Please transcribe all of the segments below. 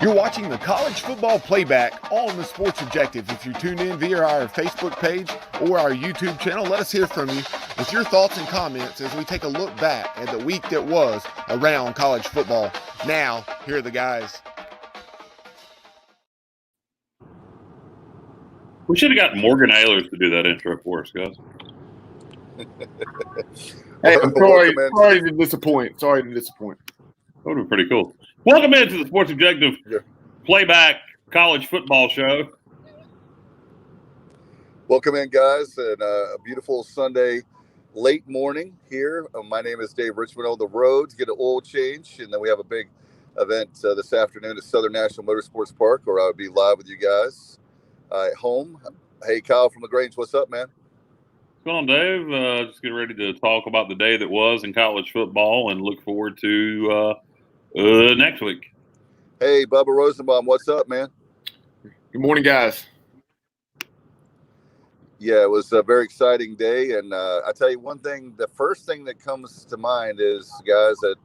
You're watching the College Football Playback on the Sports Objective. If you're tuned in via our Facebook page or our YouTube channel, let us hear from you with your thoughts and comments as we take a look back at the week that was around college football. Now, here are the guys. We should have got Morgan Ehlers to do that intro for us, guys. Hey, I'm sorry to disappoint. That would be pretty cool. Welcome into the Sports Objective Playback College Football Show. Welcome in, guys, and a beautiful Sunday late morning here. My name is Dave Richmond on the road to get an oil change, and then we have a big event this afternoon at Southern National Motorsports Park, where I'll be live with you guys at home. Hey, Kyle from LaGrange, what's up, man? What's going on, Dave? Just getting ready to talk about the day that was in college football and look forward to next week. Hey, Bubba Rosenbaum, what's up, man? Good morning, guys. Yeah, it was a very exciting day, and I tell you one thing, the first thing that comes to mind is, guys, that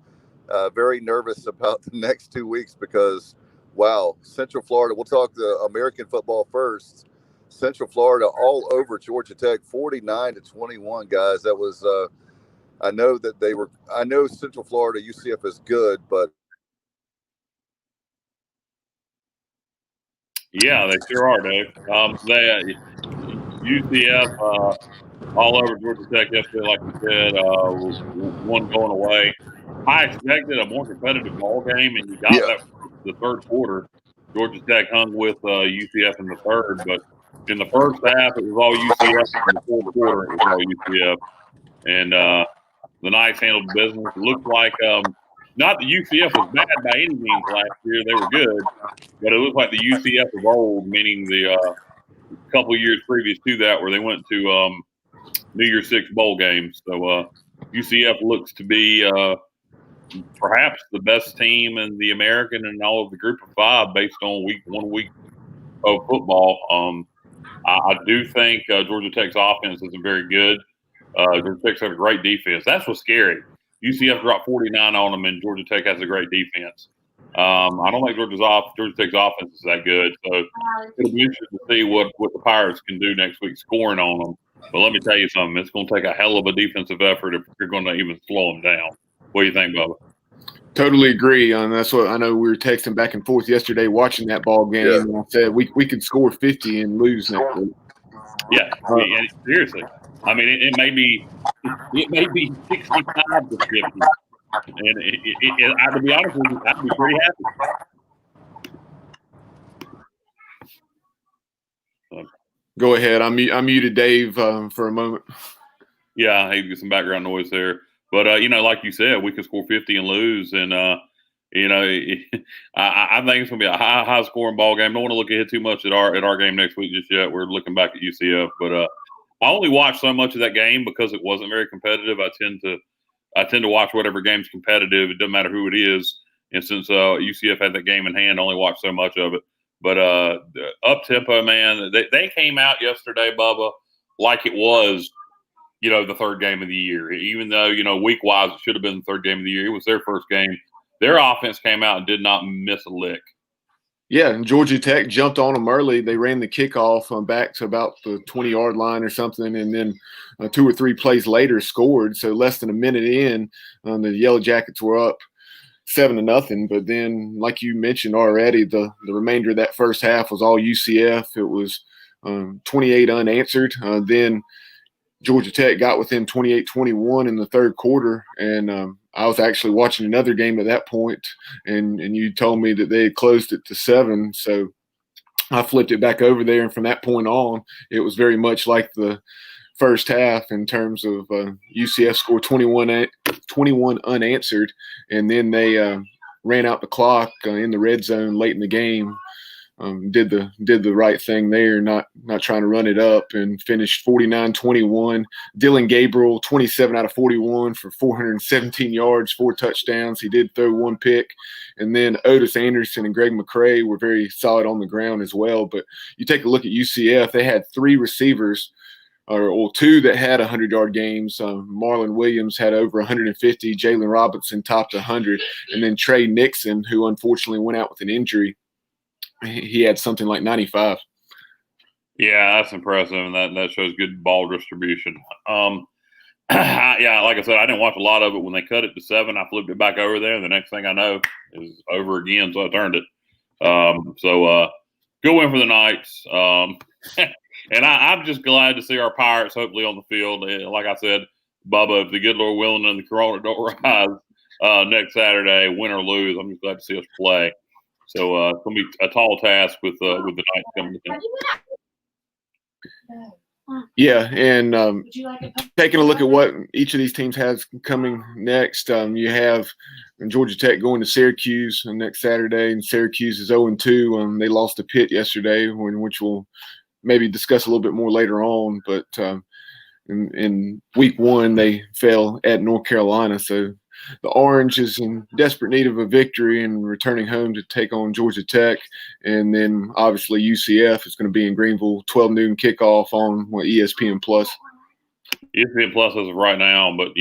very nervous about the next 2 weeks because, wow, Central Florida, we'll talk the American football first. Central Florida all over Georgia Tech, 49-21, guys. That was I know Central Florida, UCF is good, but yeah, they sure are, Dave. UCF all over Georgia Tech yesterday, like you said, one going away. I expected a more competitive ball game, and you got that the third quarter. Georgia Tech hung with UCF in the third, but in the first half, it was all UCF. In the fourth quarter, it was all UCF. And the Knights handled business. It looked like not the UCF was bad by any means last year. They were good. But it looked like the UCF of old, meaning the couple of years previous to that where they went to New Year's Six bowl games. So UCF looks to be perhaps the best team in the American and all of the group of five based on one week of football. I do think Georgia Tech's offense isn't very good. Georgia Tech's have a great defense. That's what's scary. UCF dropped 49 on them, and Georgia Tech has a great defense. I don't think Georgia Tech's offense is that good. So it'll be interesting to see what the Pirates can do next week scoring on them. But let me tell you something. It's going to take a hell of a defensive effort if you're going to even slow them down. What do you think, Bubba? Totally agree. And that's what I know. We were texting back and forth yesterday watching that ball game. Yeah. And I said we could score 50 and lose next week. Yeah, seriously. I mean, it may be 65 to 50. And to be honest with you, I'd be pretty happy. Go ahead. I muted Dave for a moment. Yeah, I get some background noise there. But, like you said, we could score 50 and lose. And, I think it's going to be a high-scoring ball game. Don't want to look ahead too much at our game next week just yet. We're looking back at UCF. But I only watched so much of that game because it wasn't very competitive. I tend to watch whatever game's competitive. It doesn't matter who it is. And since UCF had that game in hand, I only watched so much of it. But up-tempo, man, they came out yesterday, Bubba, like it was – the third game of the year. Even though, week-wise, it should have been the third game of the year. It was their first game. Their offense came out and did not miss a lick. Yeah, and Georgia Tech jumped on them early. They ran the kickoff back to about the 20-yard line or something, and then 2 or 3 plays later scored. So less than a minute in, the Yellow Jackets were up 7-0. But then, like you mentioned already, the remainder of that first half was all UCF. It was 28 unanswered. Then Georgia Tech got within 28-21 in the third quarter, and I was actually watching another game at that point, and you told me that they had closed it to 7, so I flipped it back over there, and from that point on, it was very much like the first half in terms of UCF scored 21 unanswered, and then they ran out the clock in the red zone late in the game. Did the right thing there, not trying to run it up, and finished 49-21. Dylan Gabriel, 27 out of 41 for 417 yards, 4 touchdowns. He did throw 1 pick. And then Otis Anderson and Greg McCray were very solid on the ground as well. But you take a look at UCF, they had 3 receivers, or 2 that had 100-yard games. Marlon Williams had over 150. Jalen Robinson topped 100. And then Trey Nixon, who unfortunately went out with an injury, he had something like 95. Yeah, that's impressive, and that shows good ball distribution. Yeah, like I said, I didn't watch a lot of it. When they cut it to 7, I flipped it back over there, and the next thing I know is over again, so I turned it. Good win for the Knights. And I'm just glad to see our Pirates hopefully on the field. Like I said, Bubba, if the good Lord willing and the Corona don't rise next Saturday, win or lose, I'm just glad to see us play. So it's going to be a tall task with the Knights coming in. Yeah, and taking a look at what each of these teams has coming next, you have Georgia Tech going to Syracuse next Saturday, and Syracuse is 0-2. They lost to Pitt yesterday, which we'll maybe discuss a little bit more later on. But in week 1, they fell at North Carolina, so the Orange is in desperate need of a victory and returning home to take on Georgia Tech. And then obviously UCF is going to be in Greenville, 12 noon kickoff on ESPN Plus. ESPN Plus as of right now, but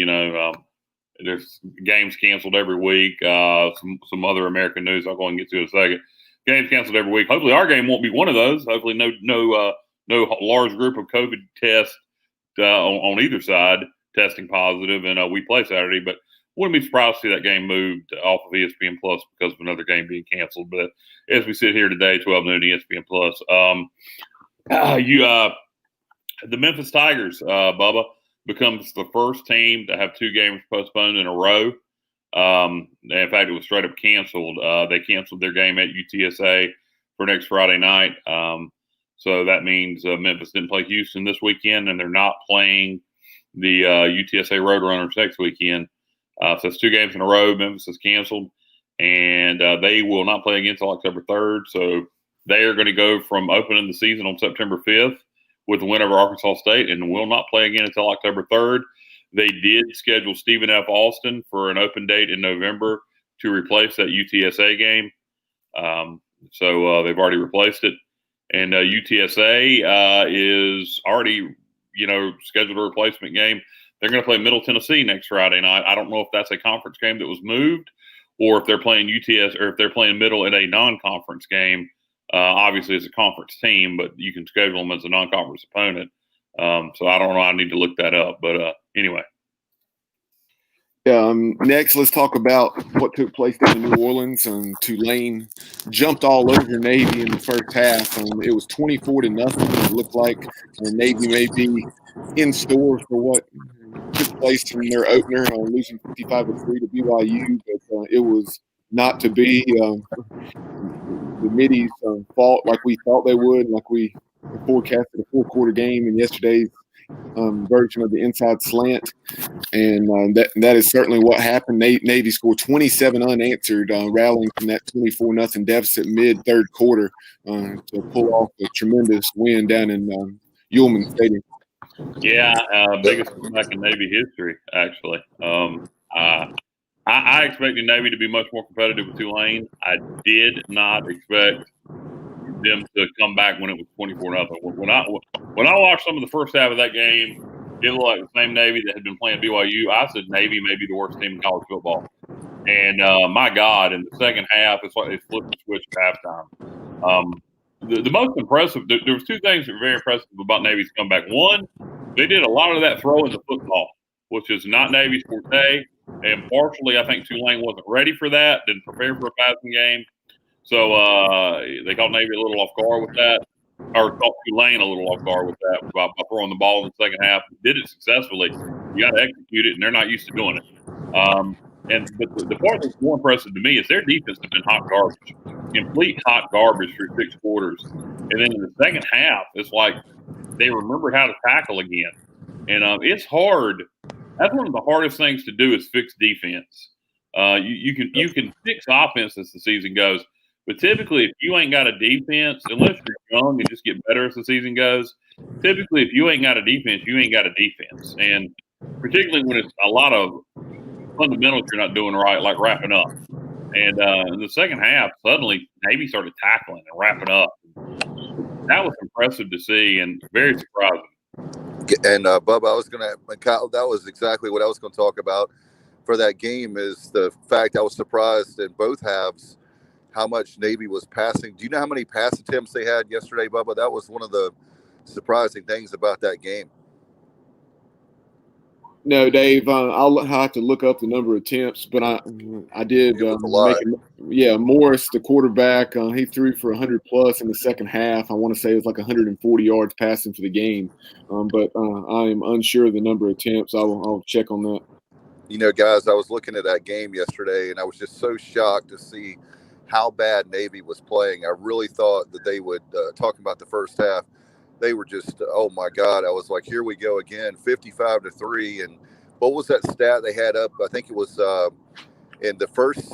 there's games canceled every week. Some other American news I'll go and get to in a second. Games canceled every week. Hopefully our game won't be one of those. Hopefully no large group of COVID tests on either side testing positive, and we play Saturday. But wouldn't be surprised to see that game moved off of ESPN Plus because of another game being canceled. But as we sit here today, 12 noon ESPN Plus. The Memphis Tigers, Bubba, becomes the first team to have 2 games postponed in a row. In fact, it was straight up canceled. They canceled their game at UTSA for next Friday night. So that means Memphis didn't play Houston this weekend, and they're not playing the UTSA Roadrunners next weekend. So it's 2 games in a row. Memphis is canceled, and they will not play again until October 3rd. So they are going to go from opening the season on September 5th with the win over Arkansas State and will not play again until October 3rd. They did schedule Stephen F. Austin for an open date in November to replace that UTSA game. So they've already replaced it. And UTSA is already, scheduled a replacement game. They're going to play Middle Tennessee next Friday night. I don't know if that's a conference game that was moved or if they're playing UTS or if they're playing Middle in a non-conference game. Obviously, it's a conference team, but you can schedule them as a non-conference opponent. So I don't know. I need to look that up. But anyway. Next, let's talk about what took place down in New Orleans. Tulane jumped all over Navy in the first half. It was 24-0. It looked like Navy may be in store for what took place in their opener, losing 55-3 to BYU, but it was not to be. The Middies fought like we thought they would, like we forecasted a 4-quarter game in yesterday's version of the inside slant, and that is certainly what happened. Navy scored 27 unanswered, rallying from that 24-0 deficit mid-third quarter to pull off a tremendous win down in Ullman Stadium. Yeah, biggest comeback in Navy history, actually. I expected Navy to be much more competitive with Tulane. I did not expect them to come back when it was 24-0. When I watched some of the first half of that game, it looked like the same Navy that had been playing BYU. I said Navy may be the worst team in college football. And my God, in the second half, it's like they flipped the switch at halftime. The most impressive, there was 2 things that were very impressive about Navy's comeback. One, they did a lot of that throwing the football, which is not Navy's forte. And partially, I think Tulane wasn't ready for that, didn't prepare for a passing game. So they caught Navy a little off guard with that, or caught Tulane a little off guard with that by throwing the ball in the second half. Did it successfully. You got to execute it, and they're not used to doing it. But the part that's more impressive to me is their defense has been hot garbage, complete hot garbage for 6 quarters. And then in the second half, it's like they remembered how to tackle again. And it's hard. That's one of the hardest things to do is fix defense. You can fix offense as the season goes, but typically if you ain't got a defense, unless you're young and just get better as the season goes, typically if you ain't got a defense, you ain't got a defense. And particularly when it's a lot of fundamentals you're not doing right, like wrapping up. And in the second half, suddenly Navy started tackling and wrapping up. That was impressive to see and very surprising. And Bubba, Kyle, that was exactly what I was going to talk about for that game. Is the fact I was surprised in both halves how much Navy was passing. Do you know how many pass attempts they had yesterday, Bubba? That was one of the surprising things about that game. No, Dave, I'll have to look up the number of attempts, but I did It was a lot. Morris, the quarterback, he threw for 100 plus in the second half. I want to say it was like 140 yards passing for the game, but I am unsure of the number of attempts. I'll check on that. You know, guys, I was looking at that game yesterday, and I was just so shocked to see how bad Navy was playing. I really thought that they would, talking about the first half, they were just, oh my God. I was like, here we go again, 55-3. And what was that stat they had up? I think it was in the first,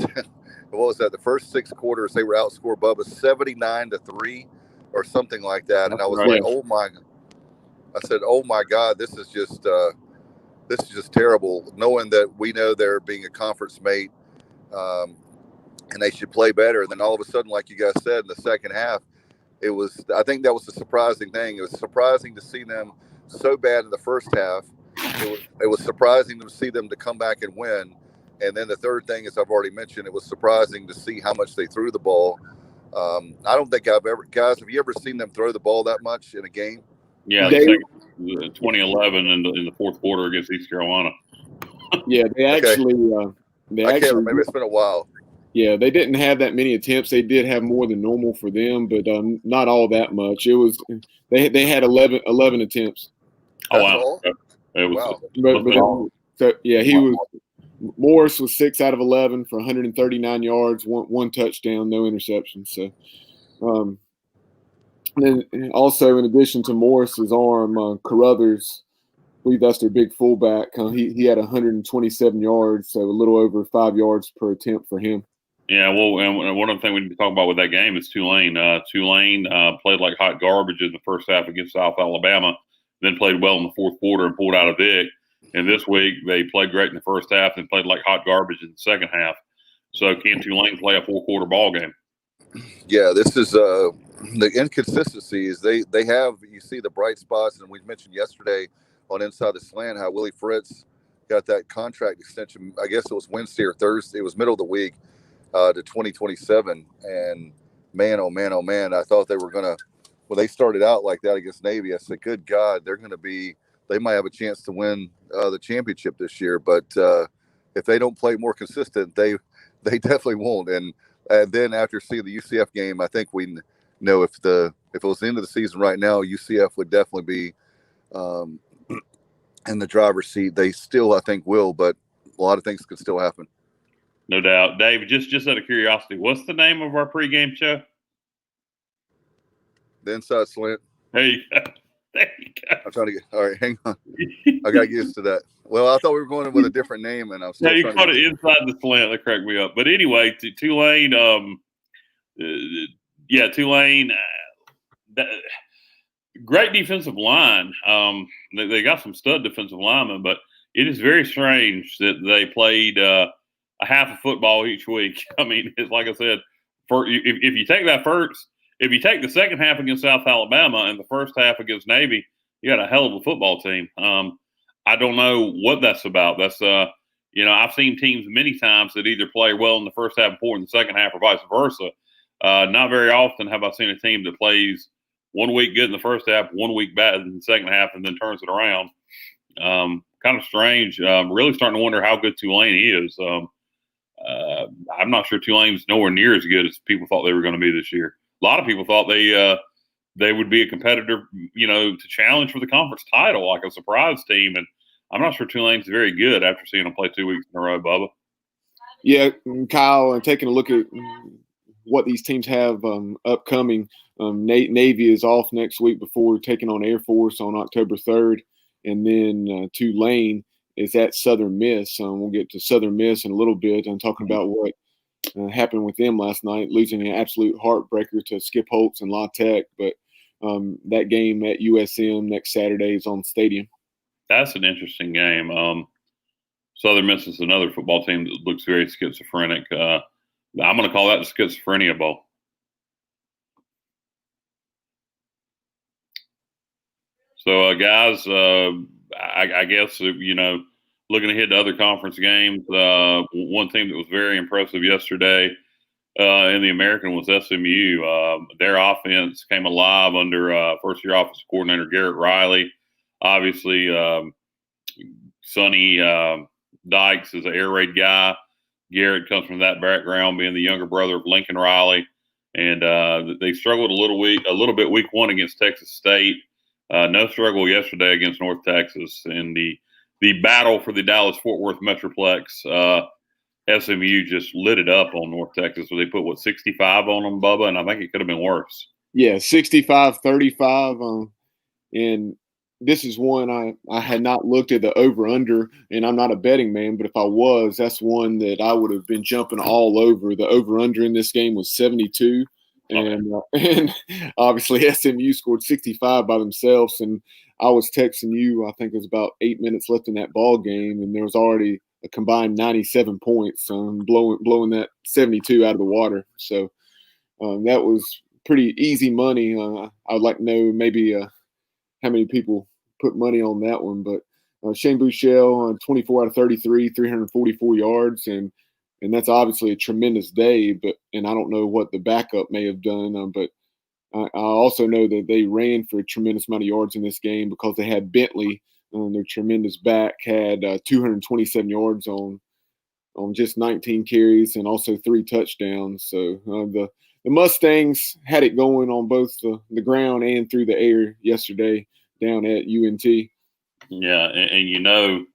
what was that? The first 6 quarters, they were outscored Bubba 79-3 or something like that. And I was like, oh my, I said, oh my God, this is just terrible. Knowing that we know they're being a conference mate and they should play better. And then all of a sudden, like you guys said, in the second half, I think that was the surprising thing. It was surprising to see them so bad in the first half. It was surprising to see them to come back and win. And then the third thing, as I've already mentioned, it was surprising to see how much they threw the ball. I don't think guys, have you ever seen them throw the ball that much in a game? Yeah, 2011 in the fourth quarter against East Carolina. Yeah, they actually. I can't remember. It's been a while. Yeah, they didn't have that many attempts. They did have more than normal for them, but not all that much. It was they had 11 attempts. Oh wow! It was. Morris was 6 out of 11 for 139 yards, one touchdown, no interceptions. So, and then also in addition to Morris's arm, Carruthers, I believe that's their big fullback. He had 127 yards, so a little over 5 yards per attempt for him. Yeah, well, and one of the things we need to talk about with that game is Tulane. Tulane played like hot garbage in the first half against South Alabama, then played well in the fourth quarter and pulled out a Vic. And this week they played great in the first half and played like hot garbage in the second half. So can Tulane play a four-quarter ball game? Yeah, this is the inconsistencies. They have, you see the bright spots, and we mentioned yesterday on Inside the Slant how Willie Fritz got that contract extension. I guess it was Wednesday or Thursday. It was middle of the week. To 2027, and man, oh man, I thought they were gonna. Well, they started out like that against Navy. I said, "Good God, they might have a chance to win the championship this year." But if they don't play more consistent, they definitely won't. And then after seeing the UCF game, I think we know if it was the end of the season right now, UCF would definitely be in the driver's seat. They still, I think, will, but a lot of things could still happen. No doubt. Dave, just out of curiosity, what's the name of our pregame show? The Inside Slant. There you go. I'm trying to get – all right, hang on. I got used to that. Well, I thought we were going with a different name, and I'm still you put it Inside the Slant. That cracked me up. But anyway, Tulane, Tulane, great defensive line. They got some stud defensive linemen, but it is very strange that they played a half of football each week. I mean, it's like I said, if you take if you take the second half against South Alabama and the first half against Navy, you got a hell of a football team. I don't know what that's about. That's I've seen teams many times that either play well in the first half and poor in the second half, or vice versa. Not very often have I seen a team that plays 1 week good in the first half, 1 week bad in the second half, and then turns it around. Kind of strange. Really starting to wonder how good Tulane is. I'm not sure Tulane's nowhere near as good as people thought they were going to be this year. A lot of people thought they would be a competitor, to challenge for the conference title, like a surprise team. And I'm not sure Tulane's very good after seeing them play 2 weeks in a row, Bubba. Yeah, Kyle, and taking a look at what these teams have upcoming, Navy is off next week before taking on Air Force on October 3rd. And then Tulane is at Southern Miss. We'll get to Southern Miss in a little bit and talking about what happened with them last night, losing an absolute heartbreaker to Skip Holtz and La Tech. But that game at USM next Saturday is on the stadium. That's an interesting game. Southern Miss is another football team that looks very schizophrenic. I'm going to call that the Schizophrenia Bowl. So, guys, I guess, looking ahead to other conference games, one team that was very impressive yesterday in the American was SMU. Their offense came alive under first-year offensive coordinator Garrett Riley. Obviously, Sonny Dykes is an air raid guy. Garrett comes from that background, being the younger brother of Lincoln Riley, and they struggled a little bit week one against Texas State. No struggle yesterday against North Texas in the battle for the Dallas-Fort Worth Metroplex. SMU just lit it up on North Texas. So they put 65 on them, Bubba, and I think it could have been worse. Yeah, 65-35. And this is one I had not looked at the over-under, and I'm not a betting man, but if I was, that's one that I would have been jumping all over. The over-under in this game was 72, and obviously SMU scored 65 by themselves, and I was texting you, I think it was about 8 minutes left in that ball game, and there was already a combined 97 points, blowing that 72 out of the water. So that was pretty easy money. I would like to know maybe how many people put money on that one, but Shane Buechele, 24 out of 33, 344 yards, and that's obviously a tremendous day. And I don't know what the backup may have done, but I also know that they ran for a tremendous amount of yards in this game because they had Bentley, their tremendous back, had 227 yards on just 19 carries and also 3 touchdowns. So the Mustangs had it going on both the ground and through the air yesterday down at UNT. Yeah, and you know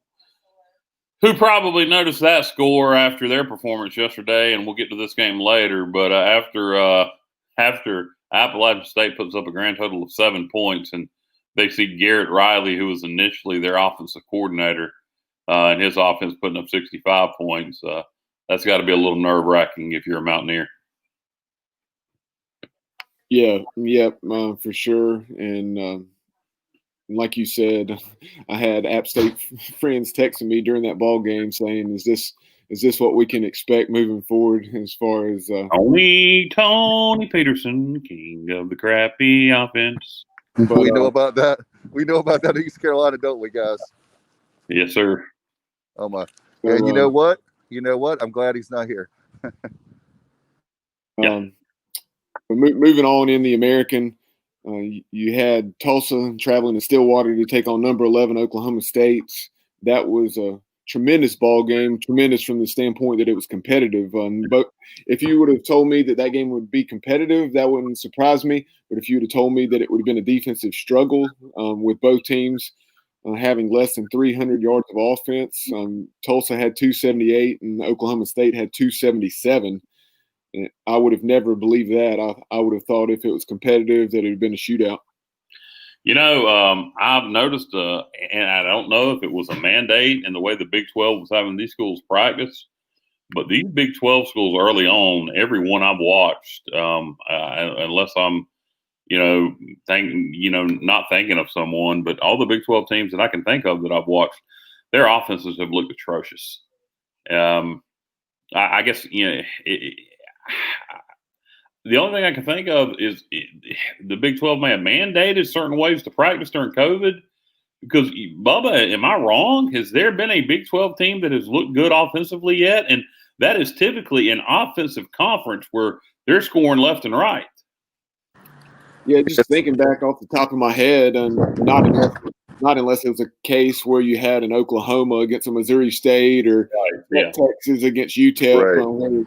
who probably noticed that score after their performance yesterday, and we'll get to this game later, but after Appalachian State puts up a grand total of 7 points, and they see Garrett Riley, who was initially their offensive coordinator, and his offense putting up 65 points. That's got to be a little nerve-wracking if you're a Mountaineer. Yeah, for sure. And like you said, I had App State friends texting me during that ball game saying, "Is this what we can expect moving forward as far as?" Only Tony Peterson, king of the crappy offense. But, we know about that. We know about that in East Carolina, don't we, guys? Yes, sir. Oh my! And you know what? I'm glad he's not here. Moving on in the American, you had Tulsa traveling to Stillwater to take on number 11 Oklahoma State. That was a tremendous ball game, tremendous from the standpoint that it was competitive. But if you would have told me that game would be competitive, that wouldn't surprise me. But if you would have told me that it would have been a defensive struggle with both teams having less than 300 yards of offense, Tulsa had 278 and Oklahoma State had 277. I would have never believed that. I would have thought if it was competitive that it would have been a shootout. You know, I've noticed, and I don't know if it was a mandate in the way the Big 12 was having these schools practice, but these Big 12 schools early on, every one I've watched, unless I'm, not thinking of someone, but all the Big 12 teams that I can think of that I've watched, their offenses have looked atrocious. I guess, the only thing I can think of is the Big 12 may have mandated certain ways to practice during COVID. Because, Bubba, am I wrong? Has there been a Big 12 team that has looked good offensively yet? And that is typically an offensive conference where they're scoring left and right. Yeah, just thinking back off the top of my head, and not unless it was a case where you had an Oklahoma against a Missouri State or Texas against UTEP. Right.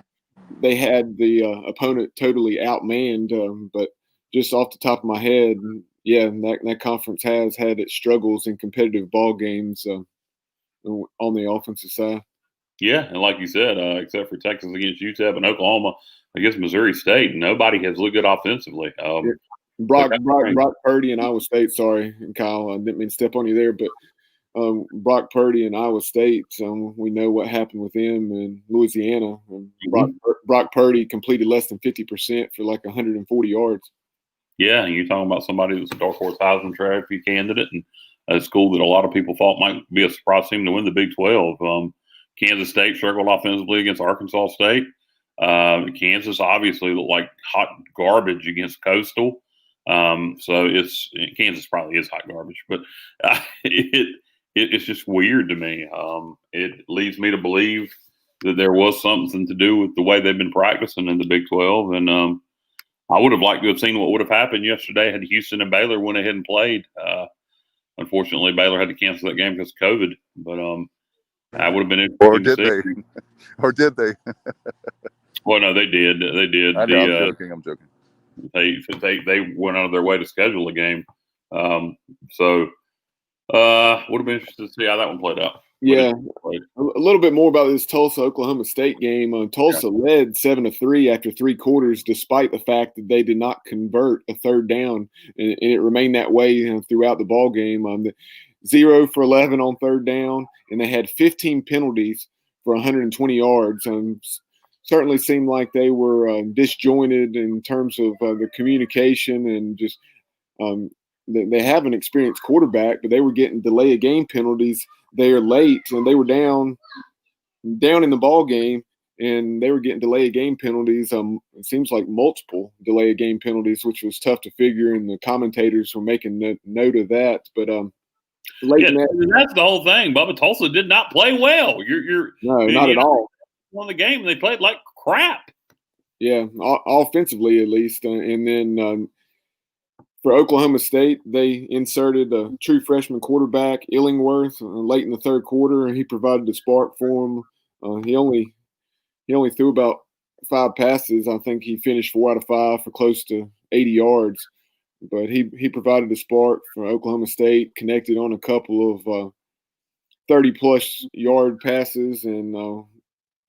They had the opponent totally outmanned, but just off the top of my head, that conference has had its struggles in competitive ball games on the offensive side. Yeah, and like you said, except for Texas against UTEP and Oklahoma against Missouri State, nobody has looked good offensively. Brock Purdy and Iowa State. Sorry, Kyle, I didn't mean to step on you there, but Brock Purdy and Iowa State, we know what happened with them in Louisiana. Brock Purdy completed less than 50% for like 140 yards. Yeah, and you're talking about somebody that's a dark horse Heisman Trophy candidate and a school that a lot of people thought might be a surprise team to win the Big 12. Kansas State struggled offensively against Arkansas State. Kansas obviously looked like hot garbage against Coastal. So Kansas probably is hot garbage, but it's just weird to me. It leads me to believe that there was something to do with the way they've been practicing in the Big 12. And I would have liked to have seen what would have happened yesterday had Houston and Baylor went ahead and played. Unfortunately, Baylor had to cancel that game because of COVID. But that would have been interesting. Or did they? Or did they? Well, no, they did. They did. I know, I'm joking. They went out of their way to schedule a game. So would have been interesting to see how that one played out. Yeah, a little bit more about this Tulsa-Oklahoma State game. Tulsa led 7-3 after 3 quarters, despite the fact that they did not convert a third down, and it remained that way throughout the ball game. 0 for 11 on third down, and they had 15 penalties for 120 yards. Certainly seemed like they were disjointed in terms of the communication and just they have an experienced quarterback, but they were getting delay of game penalties there late, and they were down in the ball game, and they were getting delay of game penalties. It seems like multiple delay of game penalties, which was tough to figure, and the commentators were making note of that. But that's the whole thing. Bubba, Tulsa did not play well. Not at all. Won the game, they played like crap. Yeah, offensively at least, and then. For Oklahoma State, they inserted a true freshman quarterback, Illingworth, late in the third quarter, and he provided the spark for him. He only threw about 5 passes. I think he finished 4 out of 5 for close to 80 yards. But he provided the spark for Oklahoma State, connected on a couple of 30-plus yard passes, and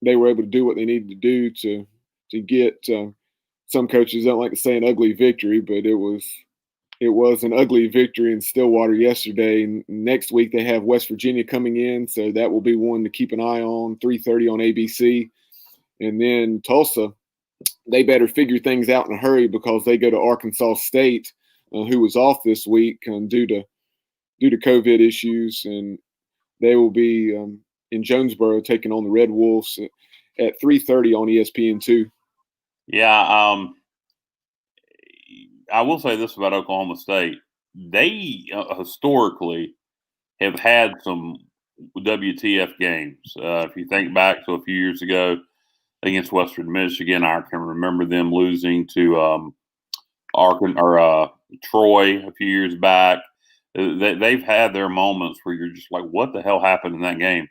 they were able to do what they needed to do to get some coaches don't like to say an ugly victory, but it was an ugly victory in Stillwater yesterday. And next week they have West Virginia coming in, so that will be one to keep an eye on, 3:30 on ABC. And then Tulsa, they better figure things out in a hurry because they go to Arkansas State, who was off this week due to COVID issues, and they will be in Jonesboro taking on the Red Wolves at 3:30 on ESPN2. Yeah, I will say this about Oklahoma State. They historically have had some WTF games. If you think back to a few years ago against Western Michigan, I can remember them losing to Troy a few years back. They've had their moments where you're just like, what the hell happened in that game?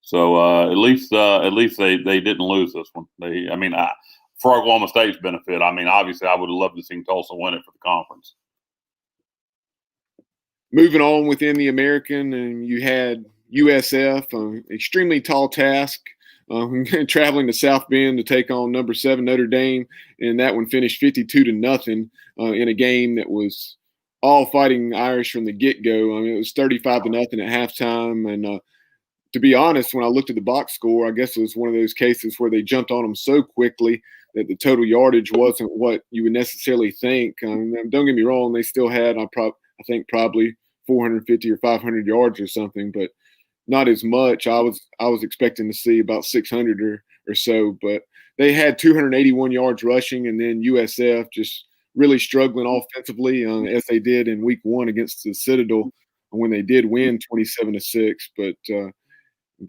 So at least they didn't lose this one. For Oklahoma State's benefit, obviously I would have loved to see Tulsa win it for the conference. Moving on within the American, and you had USF, extremely tall task, traveling to South Bend to take on number 7 Notre Dame, and that one finished 52-0 in a game that was all Fighting Irish from the get-go. It was 35-0 at halftime, and to be honest, when I looked at the box score, I guess it was one of those cases where they jumped on them so quickly that the total yardage wasn't what you would necessarily think. Don't get me wrong; they still had, I think, probably 450 or 500 yards or something, but not as much. I was expecting to see about 600 or so, but they had 281 yards rushing, and then USF just really struggling offensively, as they did in Week 1 against the Citadel when they did win 27-6. But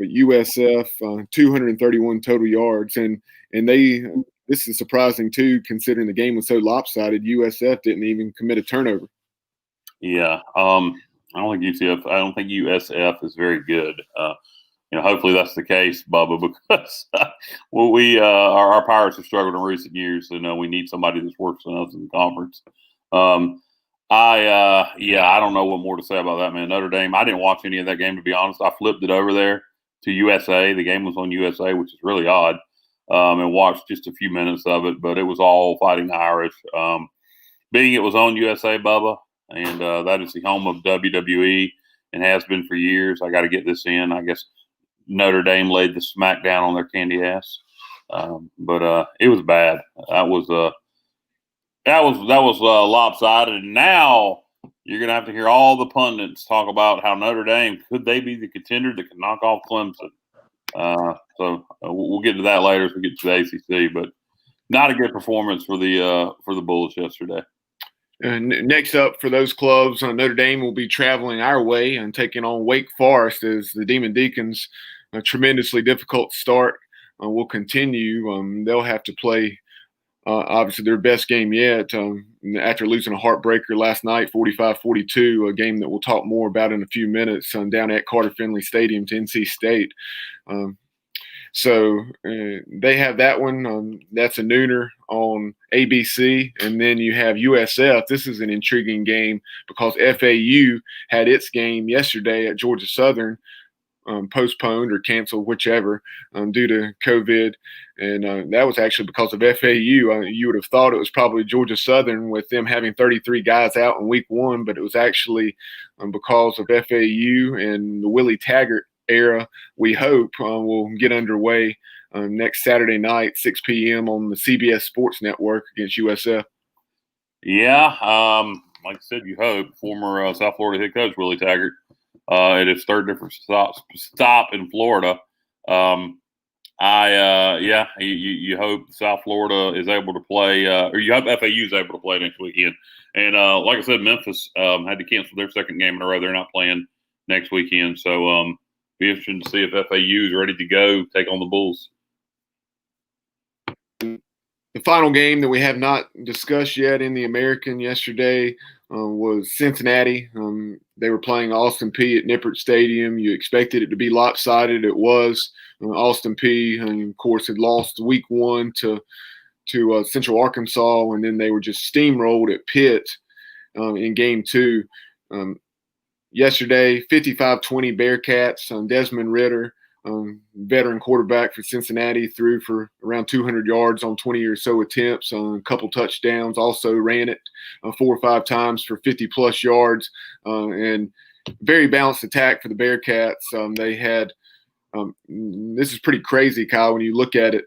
USF 231 total yards, and they. This is surprising too, considering the game was so lopsided. USF didn't even commit a turnover. Yeah, I don't think USF is very good. Hopefully that's the case, Bubba, because our Pirates have struggled in recent years, so we need somebody that's worked for us in the conference. I don't know what more to say about that, man. Notre Dame. I didn't watch any of that game, to be honest. I flipped it over there to USA. The game was on USA, which is really odd. And watched just a few minutes of it, but it was all Fighting Irish. Being it was on USA, Bubba, and that is the home of WWE and has been for years. I got to get this in. I guess Notre Dame laid the smackdown on their candy ass, but it was bad. That was lopsided. And now you're gonna have to hear all the pundits talk about how Notre Dame could they be the contender that could knock off Clemson. So we'll get to that later as we get to the ACC, but not a good performance for the Bulls yesterday. And next up for those clubs, Notre Dame will be traveling our way and taking on Wake Forest as the Demon Deacons. A tremendously difficult start will continue. They'll have to play obviously their best game yet after losing a heartbreaker last night, 45-42, a game that we'll talk more about in a few minutes down at Carter Finley Stadium to NC State. So they have that one. That's a nooner on ABC. And then you have USF. This is an intriguing game because FAU had its game yesterday at Georgia Southern, postponed or canceled, whichever, due to COVID. And that was actually because of FAU. You would have thought it was probably Georgia Southern with them having 33 guys out in week 1, but it was actually because of FAU and the Willie Taggart era. We hope will get underway next Saturday night, 6 p.m. on the CBS Sports Network against USF. Yeah, like I said, you hope. Former South Florida head coach Willie Taggart at his third different stop in Florida. You hope South Florida is able to play, or you hope FAU is able to play next weekend. And like I said, Memphis had to cancel their second game in a row. They're not playing next weekend, so be interesting to see if FAU is ready to go take on the Bulls. The final game that we have not discussed yet in the American yesterday was Cincinnati. They were playing Austin Peay at Nippert Stadium. You expected it to be lopsided. It was. Austin Peay, of course, had lost week 1 to Central Arkansas, and then they were just steamrolled at Pitt in game 2. Yesterday, 55-20 Bearcats. Desmond Ridder, veteran quarterback for Cincinnati, threw for around 200 yards on 20 or so attempts, a couple touchdowns, also ran it 4 or 5 times for 50-plus yards, and very balanced attack for the Bearcats. They had this is pretty crazy, Kyle, when you look at it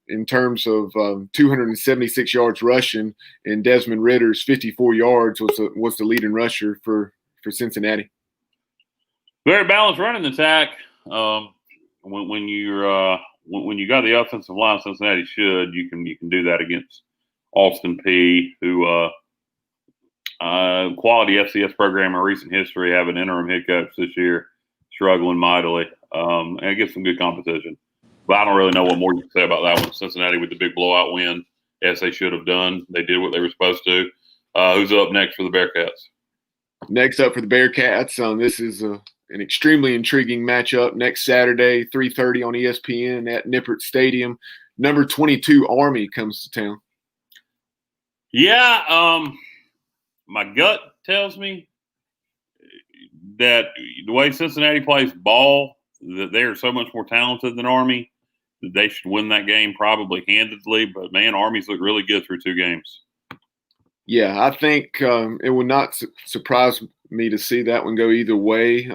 in terms of 276 yards rushing, and Desmond Ridder's 54 yards was the leading rusher for Cincinnati. Very balanced running attack. When you got the offensive line, Cincinnati should you can do that against Austin Peay, who quality FCS program in recent history, have an interim head coach this year, struggling mightily, and it gets some good competition. But I don't really know what more you can say about that one. Cincinnati with the big blowout win, as they should have done. They did what they were supposed to. Who's up next for the Bearcats? Next up for the Bearcats, this is an extremely intriguing matchup next Saturday, 3:30 on ESPN at Nippert Stadium. Number 22 Army comes to town. Yeah, my gut tells me that the way Cincinnati plays ball, that they are so much more talented than Army, that they should win that game probably handedly. But, man, Army's looked really good through 2 games. Yeah, I think it would not surprise me to see that one go either way.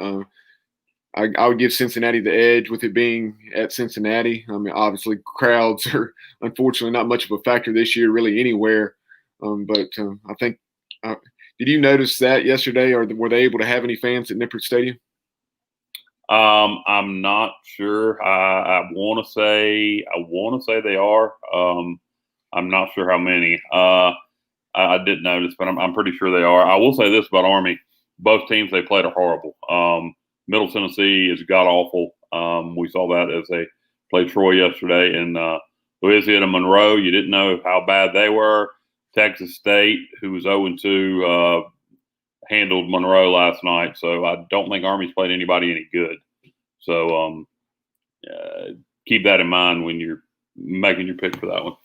I would give Cincinnati the edge with it being at Cincinnati. I mean, obviously, crowds are unfortunately not much of a factor this year, really anywhere. But I think did you notice that yesterday, or were they able to have any fans at Nippert Stadium? I'm not sure. I want to say they are. I'm not sure how many. I didn't notice, but I'm pretty sure they are. I will say this about Army: both teams they played are horrible. Middle Tennessee is god awful. We saw that as they played Troy yesterday, and Louisiana Monroe. You didn't know how bad they were. Texas State, who was 0-2, handled Monroe last night. So I don't think Army's played anybody any good. So keep that in mind when you're making your pick for that one.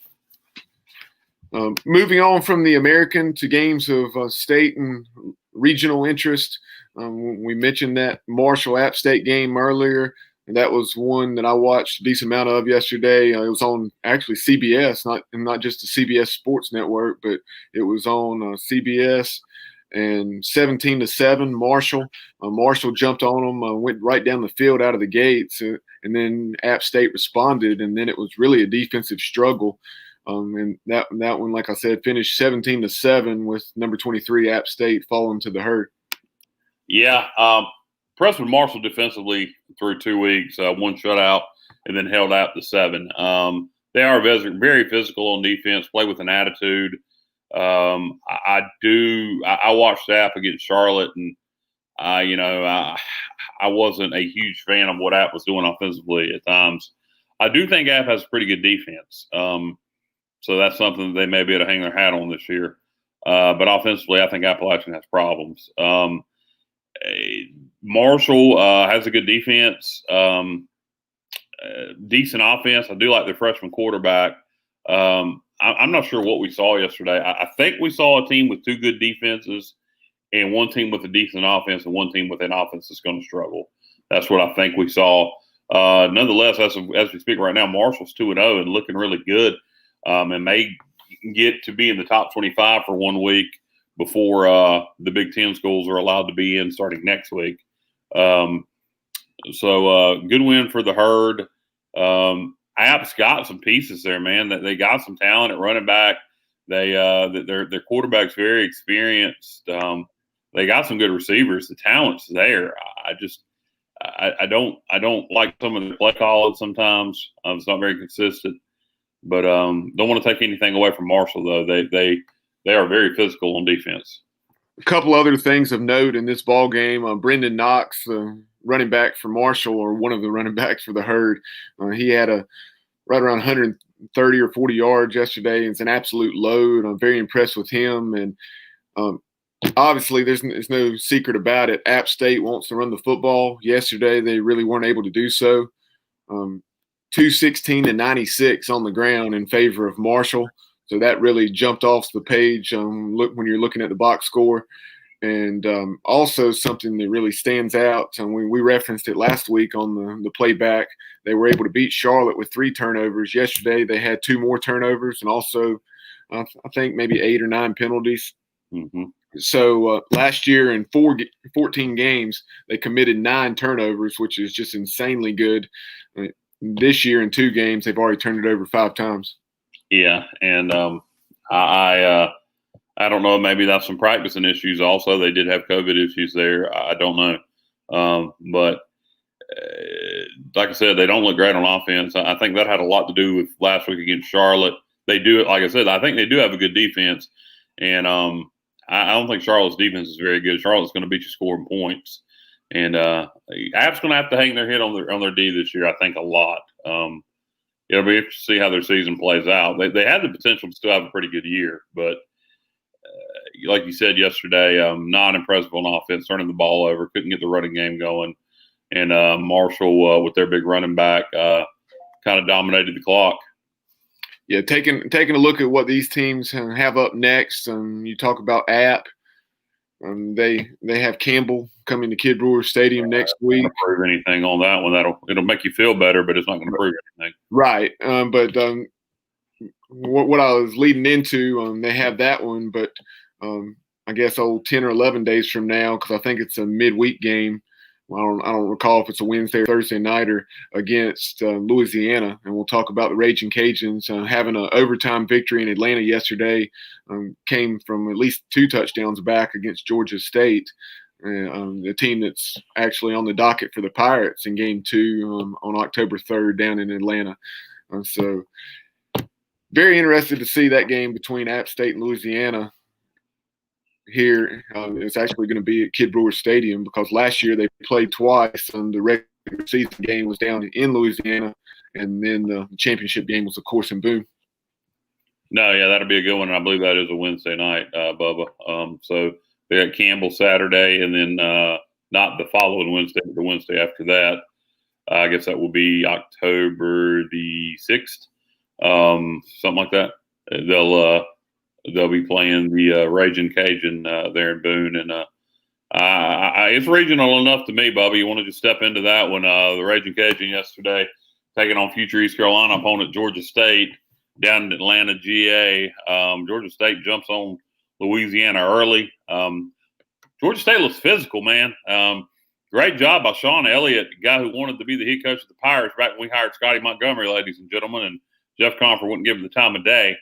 Moving on from the American to games of state and regional interest, we mentioned that Marshall App State game earlier, and that was one that I watched a decent amount of yesterday. It was on actually CBS, not just the CBS Sports Network, but it was on CBS. And 17-7, Marshall. Marshall jumped on them, went right down the field out of the gates, and then App State responded, and then it was really a defensive struggle. And that one, like I said, finished 17-7 with number 23 App State falling to the herd. Yeah, impressed with Marshall defensively through 2 weeks, 1 shutout, and then held out to 7. They are very physical on defense, play with an attitude. I watched App against Charlotte, and I wasn't a huge fan of what App was doing offensively at times. I do think App has a pretty good defense. So that's something that they may be able to hang their hat on this year. But offensively, I think Appalachian has problems. Marshall has a good defense, decent offense. I do like their freshman quarterback. I'm not sure what we saw yesterday. I think we saw a team with two good defenses and one team with a decent offense and one team with an offense that's going to struggle. That's what I think we saw. Nonetheless, as we speak right now, Marshall's 2-0 and looking really good, and may get to be in the top 25 for 1 week before the Big Ten schools are allowed to be in starting next week. So good win for the Herd. App's got some pieces there, man. They got some talent at running back. Their quarterback's very experienced. They got some good receivers. The talent's there. I don't like some of the play calling sometimes. It's not very consistent. But don't want to take anything away from Marshall though. They are very physical on defense. A couple other things of note in this ball game. Brendan Knox, running back for Marshall, or one of the running backs for the Herd, he had a right around 130 or 40 yards yesterday. It's an absolute load. I'm very impressed with him. And obviously, there's no secret about it. App State wants to run the football. Yesterday, they really weren't able to do so. 216-96 on the ground in favor of Marshall. So that really jumped off the page. Look when you're looking at the box score. And also something that really stands out, and we referenced it last week on the playback, they were able to beat Charlotte with 3 turnovers. Yesterday they had 2 more turnovers and also I think maybe 8 or 9 penalties. Mm-hmm. So last year in 14 games, they committed 9 turnovers, which is just insanely good. This year in 2 games, they've already turned it over 5 times. Yeah, and I don't know. Maybe that's some practicing issues. Also, they did have COVID issues there. I don't know. But like I said, they don't look great on offense. I think that had a lot to do with last week against Charlotte. They do, like I said, I think they do have a good defense. And I don't think Charlotte's defense is very good. Charlotte's going to beat you scoring points. And App's going to have to hang their head on their D this year, I think, a lot. It'll be interesting to see how their season plays out. They had the potential to still have a pretty good year, but like you said yesterday, not impressive on offense, turning the ball over, couldn't get the running game going. And Marshall, with their big running back, kind of dominated the clock. Yeah, taking a look at what these teams have up next. You talk about App. They have Campbell coming to Kid Brewer Stadium next week. Not prove anything on that one. It'll make you feel better, but it's not going to prove anything. Right. But what I was leading into, they have that one, but I guess 10 or 11 days from now, because I think it's a midweek game. I don't recall if it's a Wednesday or Thursday nighter against Louisiana, and we'll talk about the Raging Cajuns having an overtime victory in Atlanta yesterday. Came from at least 2 touchdowns back against Georgia State, the team that's actually on the docket for the Pirates in Game 2 on October 3rd down in Atlanta. So very interested to see that game between App State and Louisiana. Here, it's actually going to be at Kid Brewer Stadium because last year they played twice. The regular season game was down in Louisiana, and then the championship game was, of course, in Boone. No, yeah, that'll be a good one. And I believe that is a Wednesday night, Bubba. So they got Campbell Saturday, and then not the following Wednesday, but the Wednesday after that. I guess that will be October the 6th, something like that. They'll be playing the Raging Cajun there in Boone, and it's regional enough to me, Bubba. You want to just step into that one? The Raging Cajun yesterday taking on future East Carolina opponent Georgia State down in Atlanta, GA. Georgia State jumps on Louisiana early. Georgia State looks physical, man. Great job by Sean Elliott, the guy who wanted to be the head coach of the Pirates back when we hired Scotty Montgomery, ladies and gentlemen, and Jeff Confer wouldn't give him the time of day.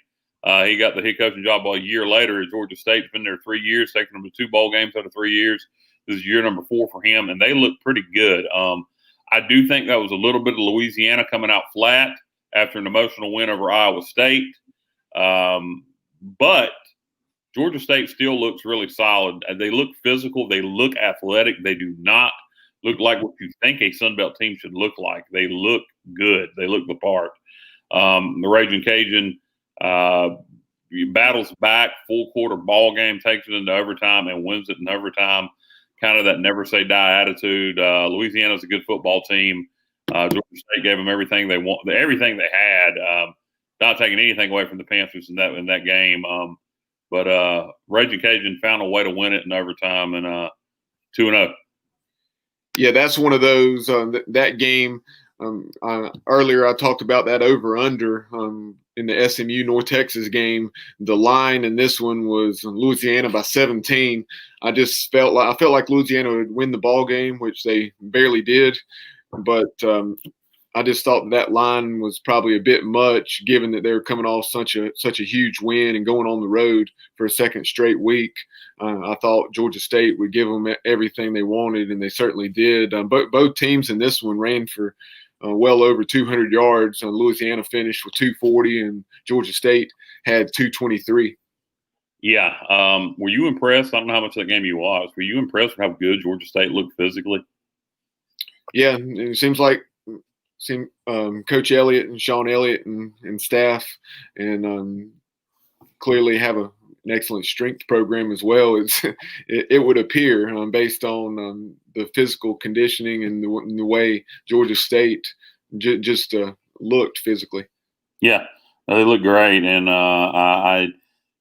He got the head coaching job a year later at Georgia State. Been there 3 years, taking them to 2 bowl games out of 3 years. This is year number 4 for him, and they look pretty good. I do think that was a little bit of Louisiana coming out flat after an emotional win over Iowa State. But Georgia State still looks really solid. They look physical. They look athletic. They do not look like what you think a Sun Belt team should look like. They look good. They look the part. The Raging Cajun battles back, full quarter ball game, takes it into overtime and wins it in overtime. Kind of that never say die attitude. Louisiana's a good football team. Georgia State gave them everything they want, everything they had. Not taking anything away from the Panthers in that game. But Raging Cajun found a way to win it in overtime and 2-0. Yeah, that's one of those that game. Earlier, I talked about that over/under in the SMU North Texas game. The line in this one was Louisiana by 17. I felt like Louisiana would win the ball game, which they barely did. But I just thought that line was probably a bit much, given that they were coming off such a huge win and going on the road for a second straight week. I thought Georgia State would give them everything they wanted, and they certainly did. Both teams in this one ran for well over 200 yards. Louisiana finished with 240, and Georgia State had 223. Yeah. Were you impressed? I don't know how much of that game you watched. Were you impressed with how good Georgia State looked physically? Yeah, it seems like Coach Elliott and Sean Elliott and staff and clearly have an excellent strength program as well. It would appear based on the physical conditioning and the way Georgia State just looked physically. Yeah, they look great. And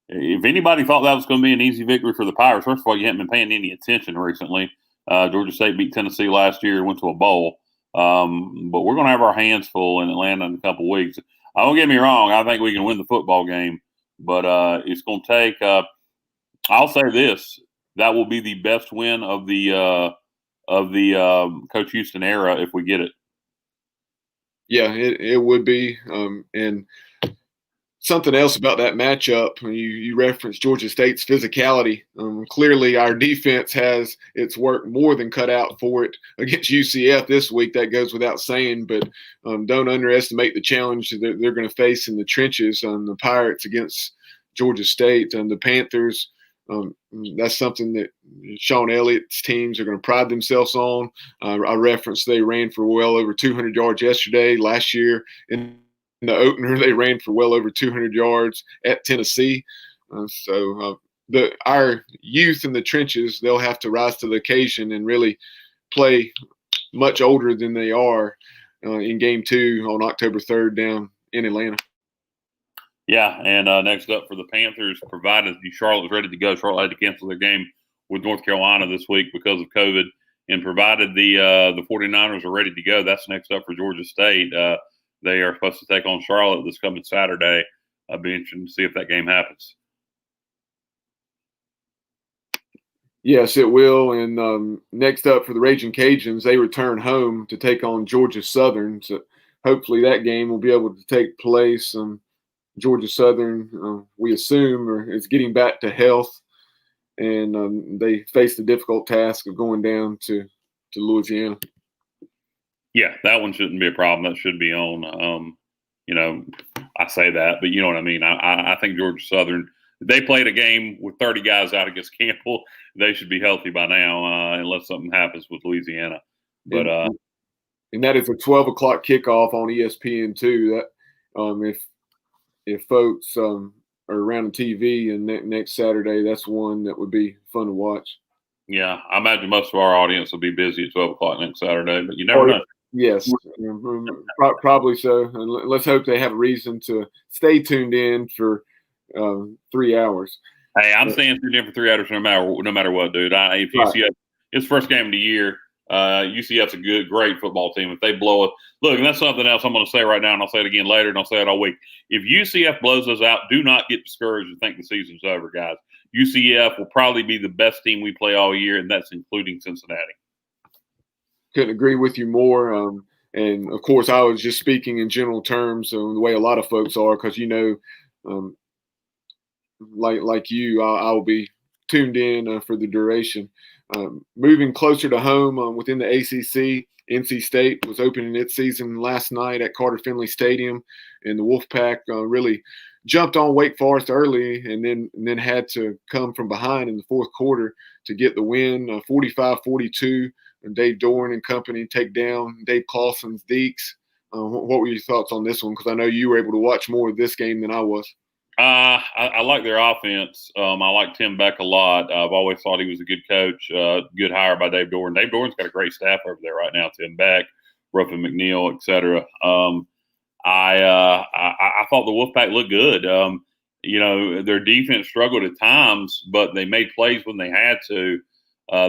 if anybody thought that was going to be an easy victory for the Pirates, first of all, you haven't been paying any attention recently. Georgia State beat Tennessee last year and went to a bowl. But we're going to have our hands full in Atlanta in a couple of weeks. Don't get me wrong. I think we can win the football game, but it's going to take I'll say this. That will be the best win of the Coach Houston era if we get it. Yeah, it would be. And something else about that matchup, you referenced Georgia State's physicality. Clearly, our defense has its work more than cut out for it against UCF this week. That goes without saying, but don't underestimate the challenge that they're going to face in the trenches on the Pirates against Georgia State and the Panthers. That's something that Sean Elliott's teams are going to pride themselves on. I referenced they ran for well over 200 yards yesterday. Last year in the opener, they ran for well over 200 yards at Tennessee. Our youth in the trenches, they'll have to rise to the occasion and really play much older than they are in Game 2 on October 3rd down in Atlanta. Yeah, and next up for the Panthers, provided Charlotte was ready to go. Charlotte had to cancel their game with North Carolina this week because of COVID, and provided the 49ers are ready to go, that's next up for Georgia State. They are supposed to take on Charlotte this coming Saturday. I'll be interested to see if that game happens. Yes, it will. And next up for the Raging Cajuns, they return home to take on Georgia Southern. So hopefully that game will be able to take place. Georgia Southern, we assume, is getting back to health, and they face the difficult task of going down to Louisiana. Yeah, that one shouldn't be a problem. That should be on. I say that, but you know what I mean. I think Georgia Southern, they played a game with 30 guys out against Campbell. They should be healthy by now, unless something happens with Louisiana. But and that is a 12 o'clock kickoff on ESPN2. That if folks are around the TV and next Saturday, that's one that would be fun to watch. Yeah, I imagine most of our audience will be busy at 12 o'clock next Saturday, but you never know. Yes, probably so. And let's hope they have a reason to stay tuned in for 3 hours. Hey, I'm staying tuned in for 3 hours no matter what, dude. If UCF, it's first game of the year. UCF's a great football team. If they blow it, look, and that's something else I'm going to say right now, and I'll say it again later, and I'll say it all week. If UCF blows us out, do not get discouraged and think the season's over, guys. UCF will probably be the best team we play all year, and that's including Cincinnati. Couldn't agree with you more. And of course, I was just speaking in general terms, the way a lot of folks are, because like you, I will be tuned in for the duration. Moving closer to home within the ACC, NC State was opening its season last night at Carter Finley Stadium, and the Wolfpack really jumped on Wake Forest early and then had to come from behind in the fourth quarter to get the win, 45-42. and Dave Doran and company take down Dave Clawson's Deeks. What were your thoughts on this one? Because I know you were able to watch more of this game than I was. I like their offense. I like Tim Beck a lot. I've always thought he was a good coach. Good hire by Dave Doran. Dave Doran's got a great staff over there right now. Tim Beck, Ruffin McNeil, etc. I thought the Wolfpack looked good. Their defense struggled at times, but they made plays when they had to.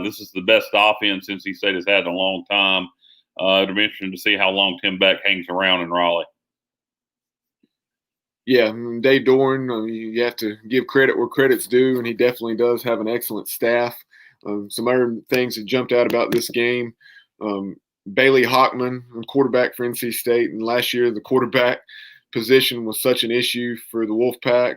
This is the best offense NC State has had in a long time. It'll be interesting to see how long Tim Beck hangs around in Raleigh. Yeah, Dave Doran, you have to give credit where credit's due, and he definitely does have an excellent staff. Some other things that jumped out about this game, Bailey Hockman, quarterback for NC State, and last year the quarterback position was such an issue for the Wolfpack.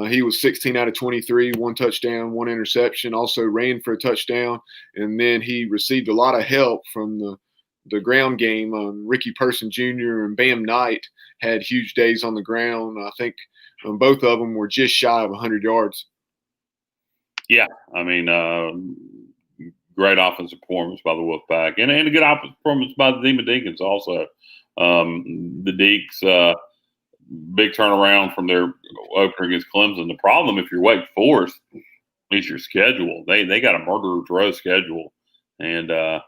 He was 16 out of 23, 1 touchdown, 1 interception, also ran for a touchdown, and then he received a lot of help from the ground game. Ricky Person Jr. and Bam Knight had huge days on the ground. I think both of them were just shy of 100 yards. Yeah, I mean, great offensive performance by the Wolfpack, and a good offensive performance by the Demon Deacons also. The Deeks, big turnaround from their opener against Clemson. The problem, if you're Wake Forest, is your schedule. They got a murderer's row schedule, and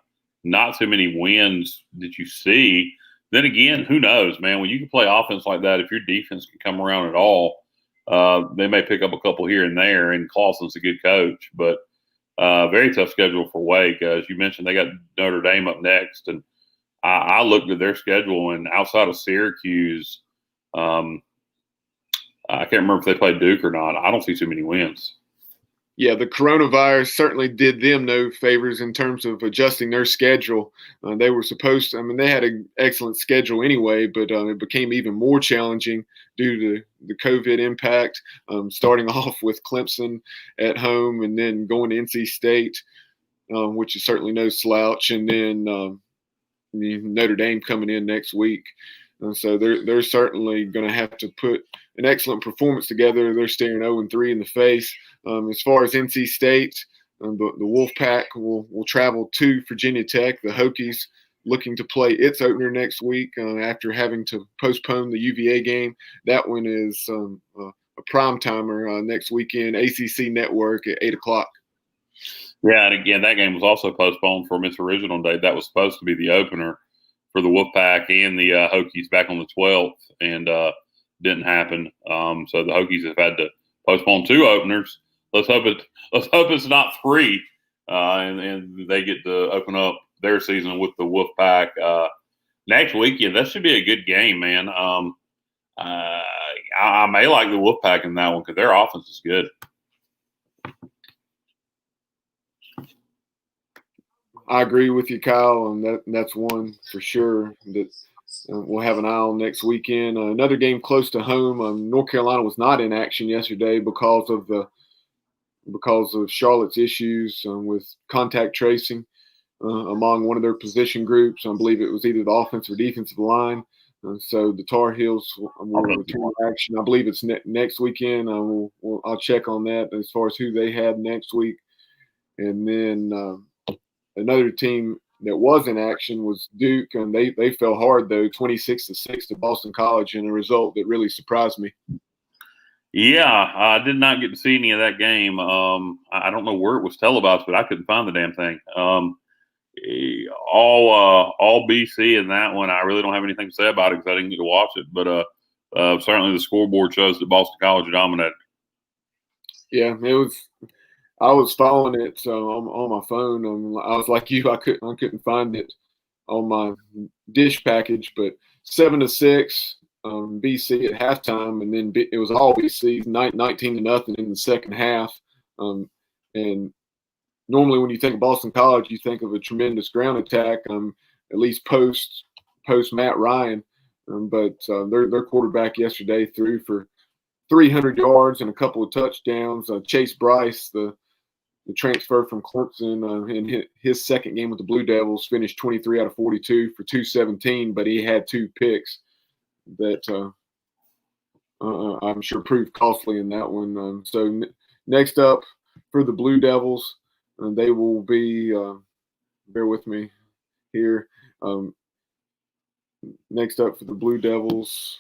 not too many wins that you see. Then again, who knows, man? When you can play offense like that, if your defense can come around at all, they may pick up a couple here and there, and Clawson's a good coach. But very tough schedule for Wake. As you mentioned, they got Notre Dame up next. And I looked at their schedule, and outside of Syracuse, I can't remember if they played Duke or not. I don't see too many wins. Yeah, the coronavirus certainly did them no favors in terms of adjusting their schedule. They were supposed to, I mean, they had an excellent schedule anyway, but it became even more challenging due to the COVID impact, starting off with Clemson at home and then going to NC State, which is certainly no slouch, and then Notre Dame coming in next week. And so they're certainly going to have to put an excellent performance together. They're staring 0-3 in the face. As far as NC State, the Wolfpack will travel to Virginia Tech. The Hokies looking to play its opener next week after having to postpone the UVA game. That one is a prime timer next weekend, ACC Network at 8 o'clock. Yeah, and again, that game was also postponed from its original date. That was supposed to be the opener for the Wolfpack and the Hokies back on the 12th, and didn't happen. So the Hokies have had to postpone 2 openers. Let's hope it's not 3, and they get to open up their season with the Wolfpack next weekend. That should be a good game, man. I may like the Wolfpack in that one because their offense is good. I agree with you, Kyle, and that's one for sure that we'll have an eye on next weekend. Another game close to home. North Carolina was not in action yesterday because of Charlotte's issues with contact tracing among one of their position groups. I believe it was either the offensive or defensive line. So the Tar Heels will return to action. I believe it's next weekend. I'll check on that as far as who they had next week. And then another team that was in action was Duke, and they fell hard, though, 26-6 to Boston College, in a result that really surprised me. Yeah, I did not get to see any of that game. I don't know where it was televised, but I couldn't find the damn thing. All BC in that one. I really don't have anything to say about it because I didn't get to watch it. But certainly the scoreboard shows that Boston College dominated. Yeah, it was. I was following it on my phone. I was like you. I couldn't find it on my dish package. But 7-6, BC at halftime, and then it was all BC 19-0 in the second half. And normally, when you think of Boston College, you think of a tremendous ground attack. At least post Matt Ryan, but their quarterback yesterday threw for 300 yards and a couple of touchdowns. Chase Bryce, the transfer from Clemson, in his second game with the Blue Devils, finished 23 out of 42 for 217, but he had 2 picks that I'm sure proved costly in that one. So next up for the Blue Devils, they will be bear with me here. Next up for the Blue Devils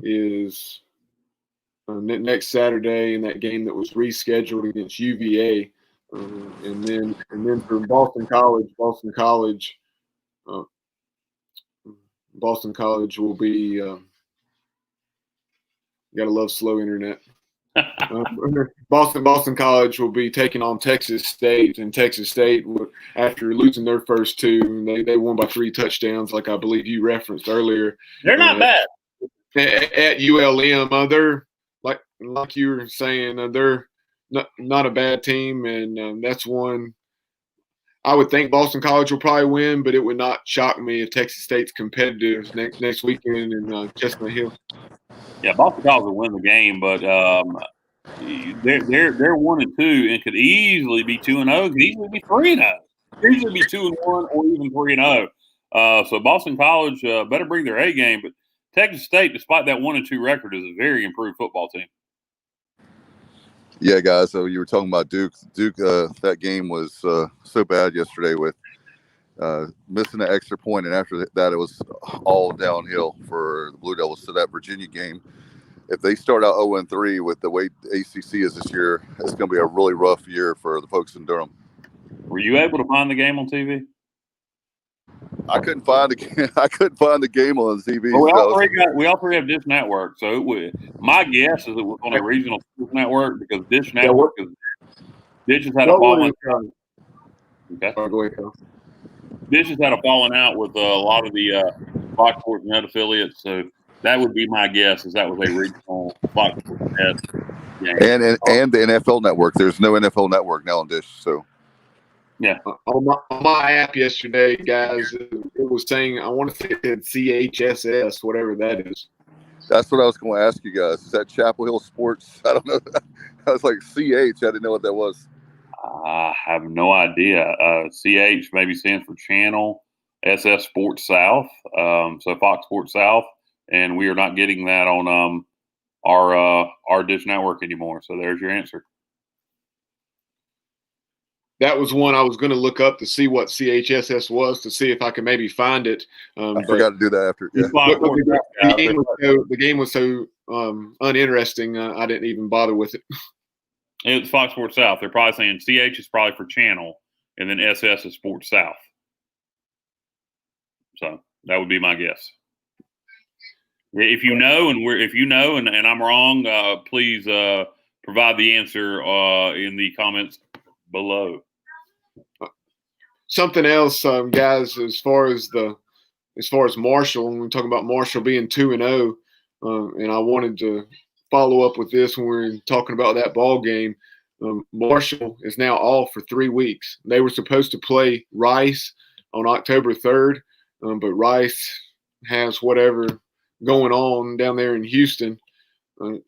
is next Saturday in that game that was rescheduled against UVA, and then for Boston College will be. Gotta love slow internet. Boston College will be taking on Texas State, and Texas State, after losing their first two, they won by 3 touchdowns, like I believe you referenced earlier. They're not bad at ULM. They're like you were saying, they're not a bad team, and that's one I would think Boston College will probably win, but it would not shock me if Texas State's competitive next weekend in Chestnut Hill. Yeah, Boston College will win the game, but they're 1-2 and could easily be 2-0. Could easily be 3-0. Could easily be 2-1 or even 3-0. So Boston College better bring their A game. But Texas State, despite that 1-2 record, is a very improved football team. Yeah, guys. So you were talking about Duke. Duke, that game was so bad yesterday with missing an extra point, and after that, it was all downhill for the Blue Devils. So that Virginia game, if they start out 0-3 with the way the ACC is this year, it's going to be a really rough year for the folks in Durham. Were you able to find the game on TV? I couldn't find the game on TV. Well, we all three have Dish Network, so my guess is it was on a regional sports network because Dish Network Dish has had a falling out. Okay. Go ahead, Kyle. Dish has had a falling out with a lot of the Fox Sports Net affiliates, so that would be my guess. Is that was a regional Fox Sports Net game. And the NFL Network. There's no NFL Network now on Dish, so. Yeah. On my app yesterday, guys, it was saying, I want to say it said CHSS, whatever that is. That's what I was going to ask you guys. Is that Chapel Hill Sports? I don't know. I was like, CH. I didn't know what that was. I have no idea. CH maybe stands for Channel, SS Sports South, so Fox Sports South, and we are not getting that on our Dish Network anymore. So there's your answer. That was one I was going to look up to see what CHSS was, to see if I could maybe find it. I forgot to do that after. Yeah. The game was so uninteresting, I didn't even bother with it. It's Fox Sports South. They're probably saying CH is probably for Channel, and then SS is Sports South. So that would be my guess. If you know, and I'm wrong, please provide the answer in the comments below. Something else, guys, as far as Marshall, when we're talking about Marshall being 2-0, and I wanted to follow up with this when we were talking about that ball game. Marshall is now off for 3 weeks. They were supposed to play Rice on October 3rd, but Rice has whatever going on down there in Houston,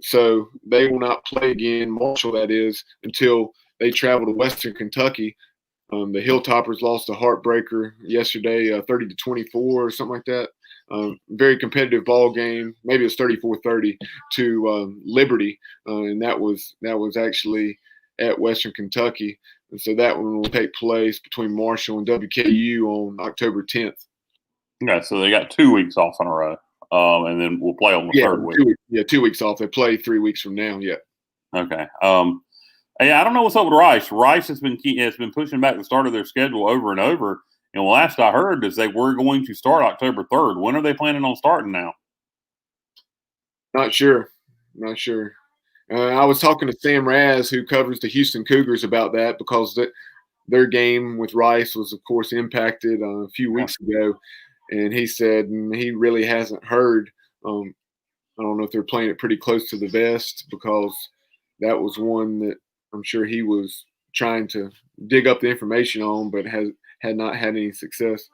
so they will not play again, Marshall that is, until they travel to Western Kentucky. The Hilltoppers lost a heartbreaker yesterday, 30-24 or something like that. Very competitive ball game. Maybe it's 34-30 to Liberty, and that was actually at Western Kentucky. And so that one will take place between Marshall and WKU on October 10th. Okay, so they got 2 weeks off in a row, and then we'll play on the third week. 2 weeks off. They play 3 weeks from now. Yeah. Okay. Hey, I don't know what's up with Rice. Rice has been pushing back the start of their schedule over and over. And last I heard is they were going to start October 3rd. When are they planning on starting now? Not sure. I was talking to Sam Raz, who covers the Houston Cougars, about that because their game with Rice was, of course, impacted a few weeks ago. And he said he really hasn't heard. I don't know if they're playing it pretty close to the vest, because that was one that I'm sure he was trying to dig up the information on, but had not had any success.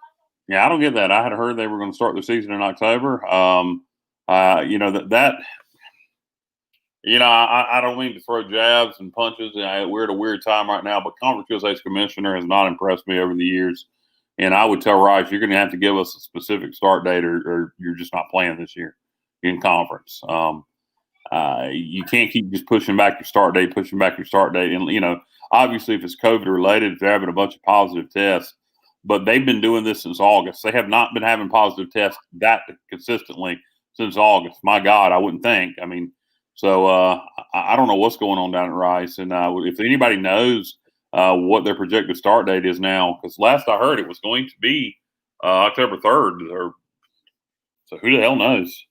Yeah, I don't get that. I had heard they were going to start the season in October. I don't mean to throw jabs and punches. We're at a weird time right now, but Conference USA's commissioner has not impressed me over the years. And I would tell Rice, you're going to have to give us a specific start date, or you're just not playing this year in conference. You can't keep just pushing back your start date. And, obviously if it's COVID related, if they're having a bunch of positive tests. But they've been doing this since August. They have not been having positive tests that consistently since August. My God, I wouldn't think. I mean, so I don't know what's going on down at Rice. And if anybody knows what their projected start date is now, because last I heard it was going to be October 3rd. So who the hell knows?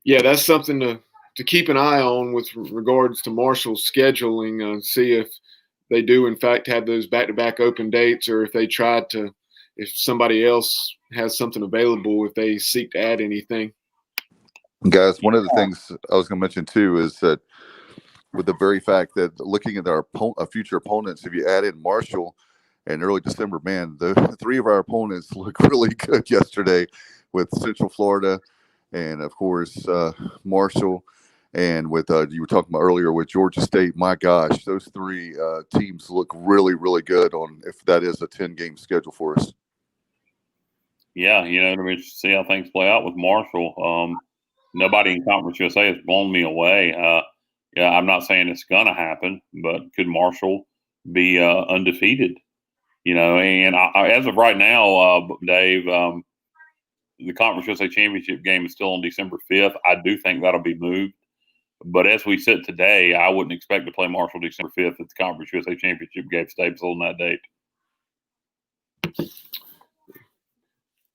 Yeah, that's something to keep an eye on with regards to Marshall's scheduling. See if they do, in fact, have those back-to-back open dates, or if they try to, if somebody else has something available, if they seek to add anything. Guys, one of the things I was going to mention too is that with the very fact that looking at our future opponents, if you add in Marshall in early December, man, the three of our opponents look really good yesterday with Central Florida and, of course, Marshall. And with you were talking about earlier with Georgia State, my gosh, those three teams look really, really good on if that is a 10-game schedule for us. Yeah, it'll be interesting to see how things play out with Marshall. Nobody in Conference USA has blown me away. Yeah, I'm not saying it's going to happen, but could Marshall be undefeated? And as of right now, Dave, the Conference USA Championship game is still on December 5th. I do think that'll be moved. But as we sit today, I wouldn't expect to play Marshall December 5th if the Conference USA Championship game stays on that date.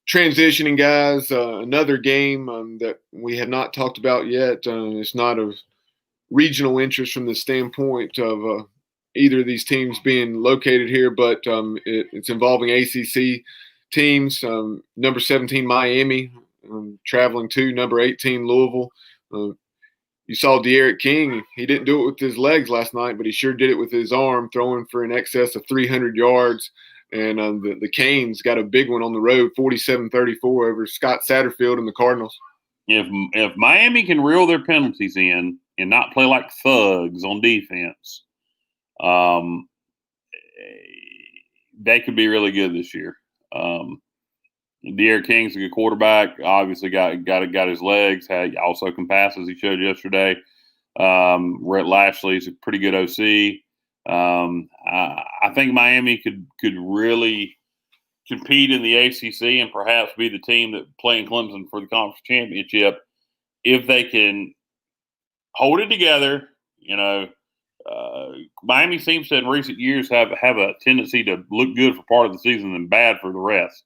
Transitioning, guys, another game that we have not talked about yet. It's not of regional interest from the standpoint of either of these teams being located here, but it's involving ACC teams. Number 17, Miami, traveling to number 18, Louisville. You saw De'Aaron King. He didn't do it with his legs last night, but he sure did it with his arm, throwing for in excess of 300 yards. And the Canes got a big one on the road, 47-34 over Scott Satterfield and the Cardinals. If Miami can reel their penalties in and not play like thugs on defense, they could be really good this year. De'Aaron King's a good quarterback. Obviously, got his legs. Also can pass, as he showed yesterday. Rhett Lashley's a pretty good OC. I think Miami could really compete in the ACC and perhaps be the team that playing Clemson for the conference championship if they can hold it together. Miami seems to in recent years have a tendency to look good for part of the season and bad for the rest.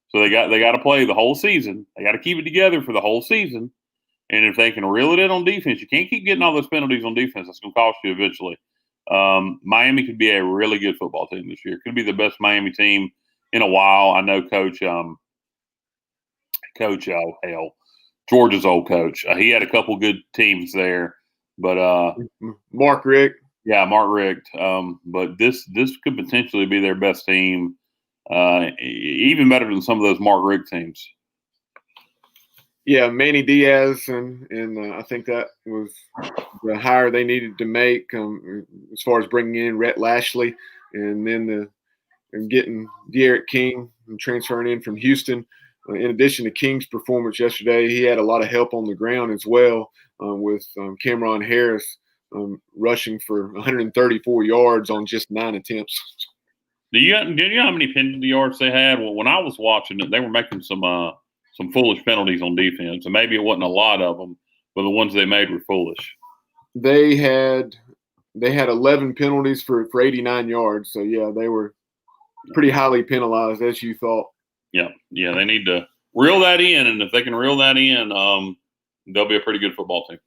So they got to play the whole season. They got to keep it together for the whole season. And if they can reel it in on defense, you can't keep getting all those penalties on defense. That's going to cost you eventually. Miami could be a really good football team this year. Could be the best Miami team in a while. I know Georgia's old coach. He had a couple good teams there, but Mark Richt. Yeah, Mark Richt. But this could potentially be their best team, even better than some of those Mark Richt teams. Yeah, Manny Diaz, and I think that was the hire they needed to make as far as bringing in Rhett Lashley, and then getting De'Aaron King and transferring in from Houston. In addition to King's performance yesterday, he had a lot of help on the ground as well with Cameron Harris rushing for 134 yards on just 9 attempts. Do you know how many penalty yards they had? Well, when I was watching it, they were making some foolish penalties on defense, and maybe it wasn't a lot of them, but the ones they made were foolish. They had 11 penalties for 89 yards. So yeah, they were pretty highly penalized, as you thought. Yeah, they need to reel that in, and if they can reel that in, they'll be a pretty good football team.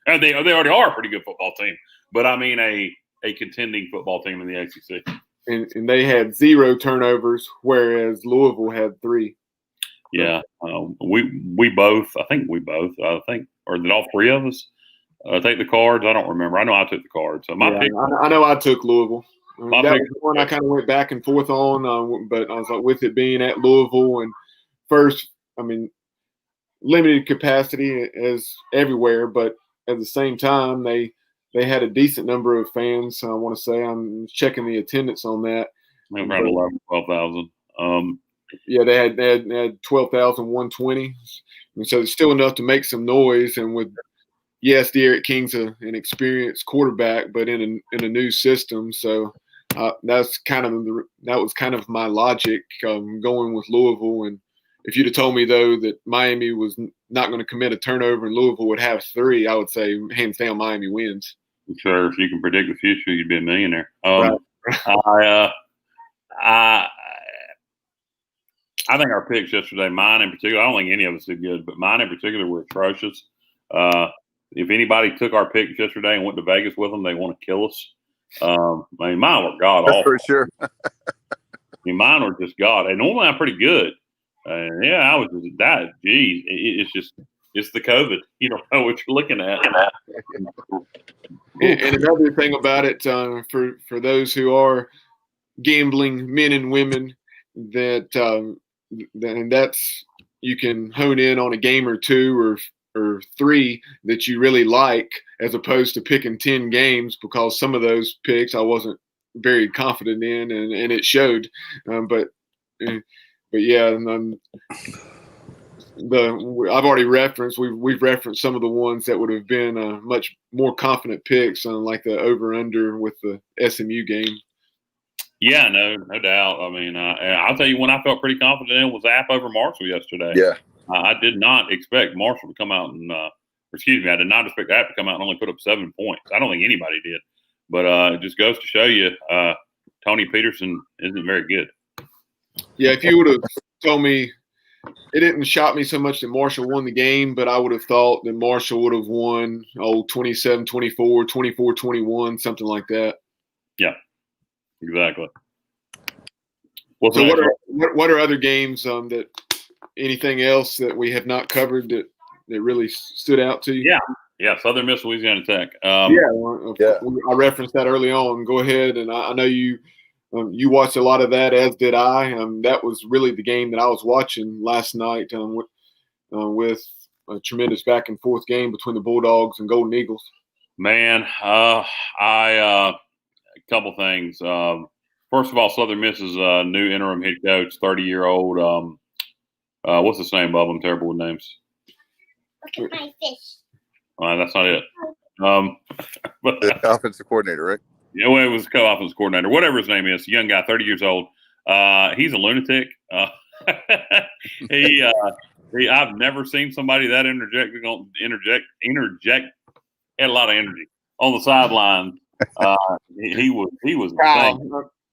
And they already are a pretty good football team, but I mean a contending football team in the ACC. And they had 0 turnovers, whereas Louisville had 3. Yeah, we both. I think, or did all 3 of us take the Cards? I don't remember. I know I took the Cards. So my pick. I know I took Louisville. That was one I kind of went back and forth on, but I was like, with it being at Louisville and first, I mean, limited capacity as everywhere, but at the same time, they had a decent number of fans. I want to say I'm checking the attendance on that. Around 11,000, 12,000. Yeah, they had 12,120, and so it's still enough to make some noise. And with yes, Derek King's an experienced quarterback, but in a new system. So that was kind of my logic going with Louisville. And if you'd have told me though that Miami was not going to commit a turnover and Louisville would have 3, I would say hands down Miami wins. I'm sure if you can predict the future, you'd be a millionaire. Right. I think our picks yesterday, mine in particular, I don't think any of us did good, but mine in particular were atrocious. If anybody took our picks yesterday and went to Vegas with them, they want to kill us. Mine were god awful. That's for sure. Mine were just god. And normally I'm pretty good. I was just that. Geez, it's the COVID. You don't know what you're looking at. And another thing about it, for those who are gambling men and women, that's you can hone in on a game or 2 or 3 that you really like, as opposed to picking 10 games, because some of those picks I wasn't very confident in, and it showed. But yeah, and I've already referenced we've referenced some of the ones that would have been much more confident picks, like the over under with the SMU game. Yeah, no doubt. I mean, I'll tell you when I felt pretty confident in was App over Marshall yesterday. Yeah. I did not expect Marshall to come out and, I did not expect App to come out and only put up 7 points. I don't think anybody did. But it just goes to show you Tony Peterson isn't very good. Yeah, if you would have told me, it didn't shock me so much that Marshall won the game, but I would have thought that Marshall would have won 27-24, 24-21, something like that. Yeah, exactly. So what are other games that anything else that we have not covered that really stood out to you? Yeah, Southern Miss, Louisiana Tech. I referenced that early on. Go ahead, and I know you watched a lot of that, as did I. That was really the game that I was watching last night with a tremendous back and forth game between the Bulldogs and Golden Eagles. Man, a couple things. First of all, Southern Miss's new interim head coach, 30-year-old. What's his name, Bob? I'm terrible with names. Look at my fish. That's not it. But the offensive coordinator, right? Yeah, well, it was co-offensive coordinator, whatever his name is. Young guy, 30 years old. He's a lunatic. I've never seen somebody that interject. Had a lot of energy on the sideline. He was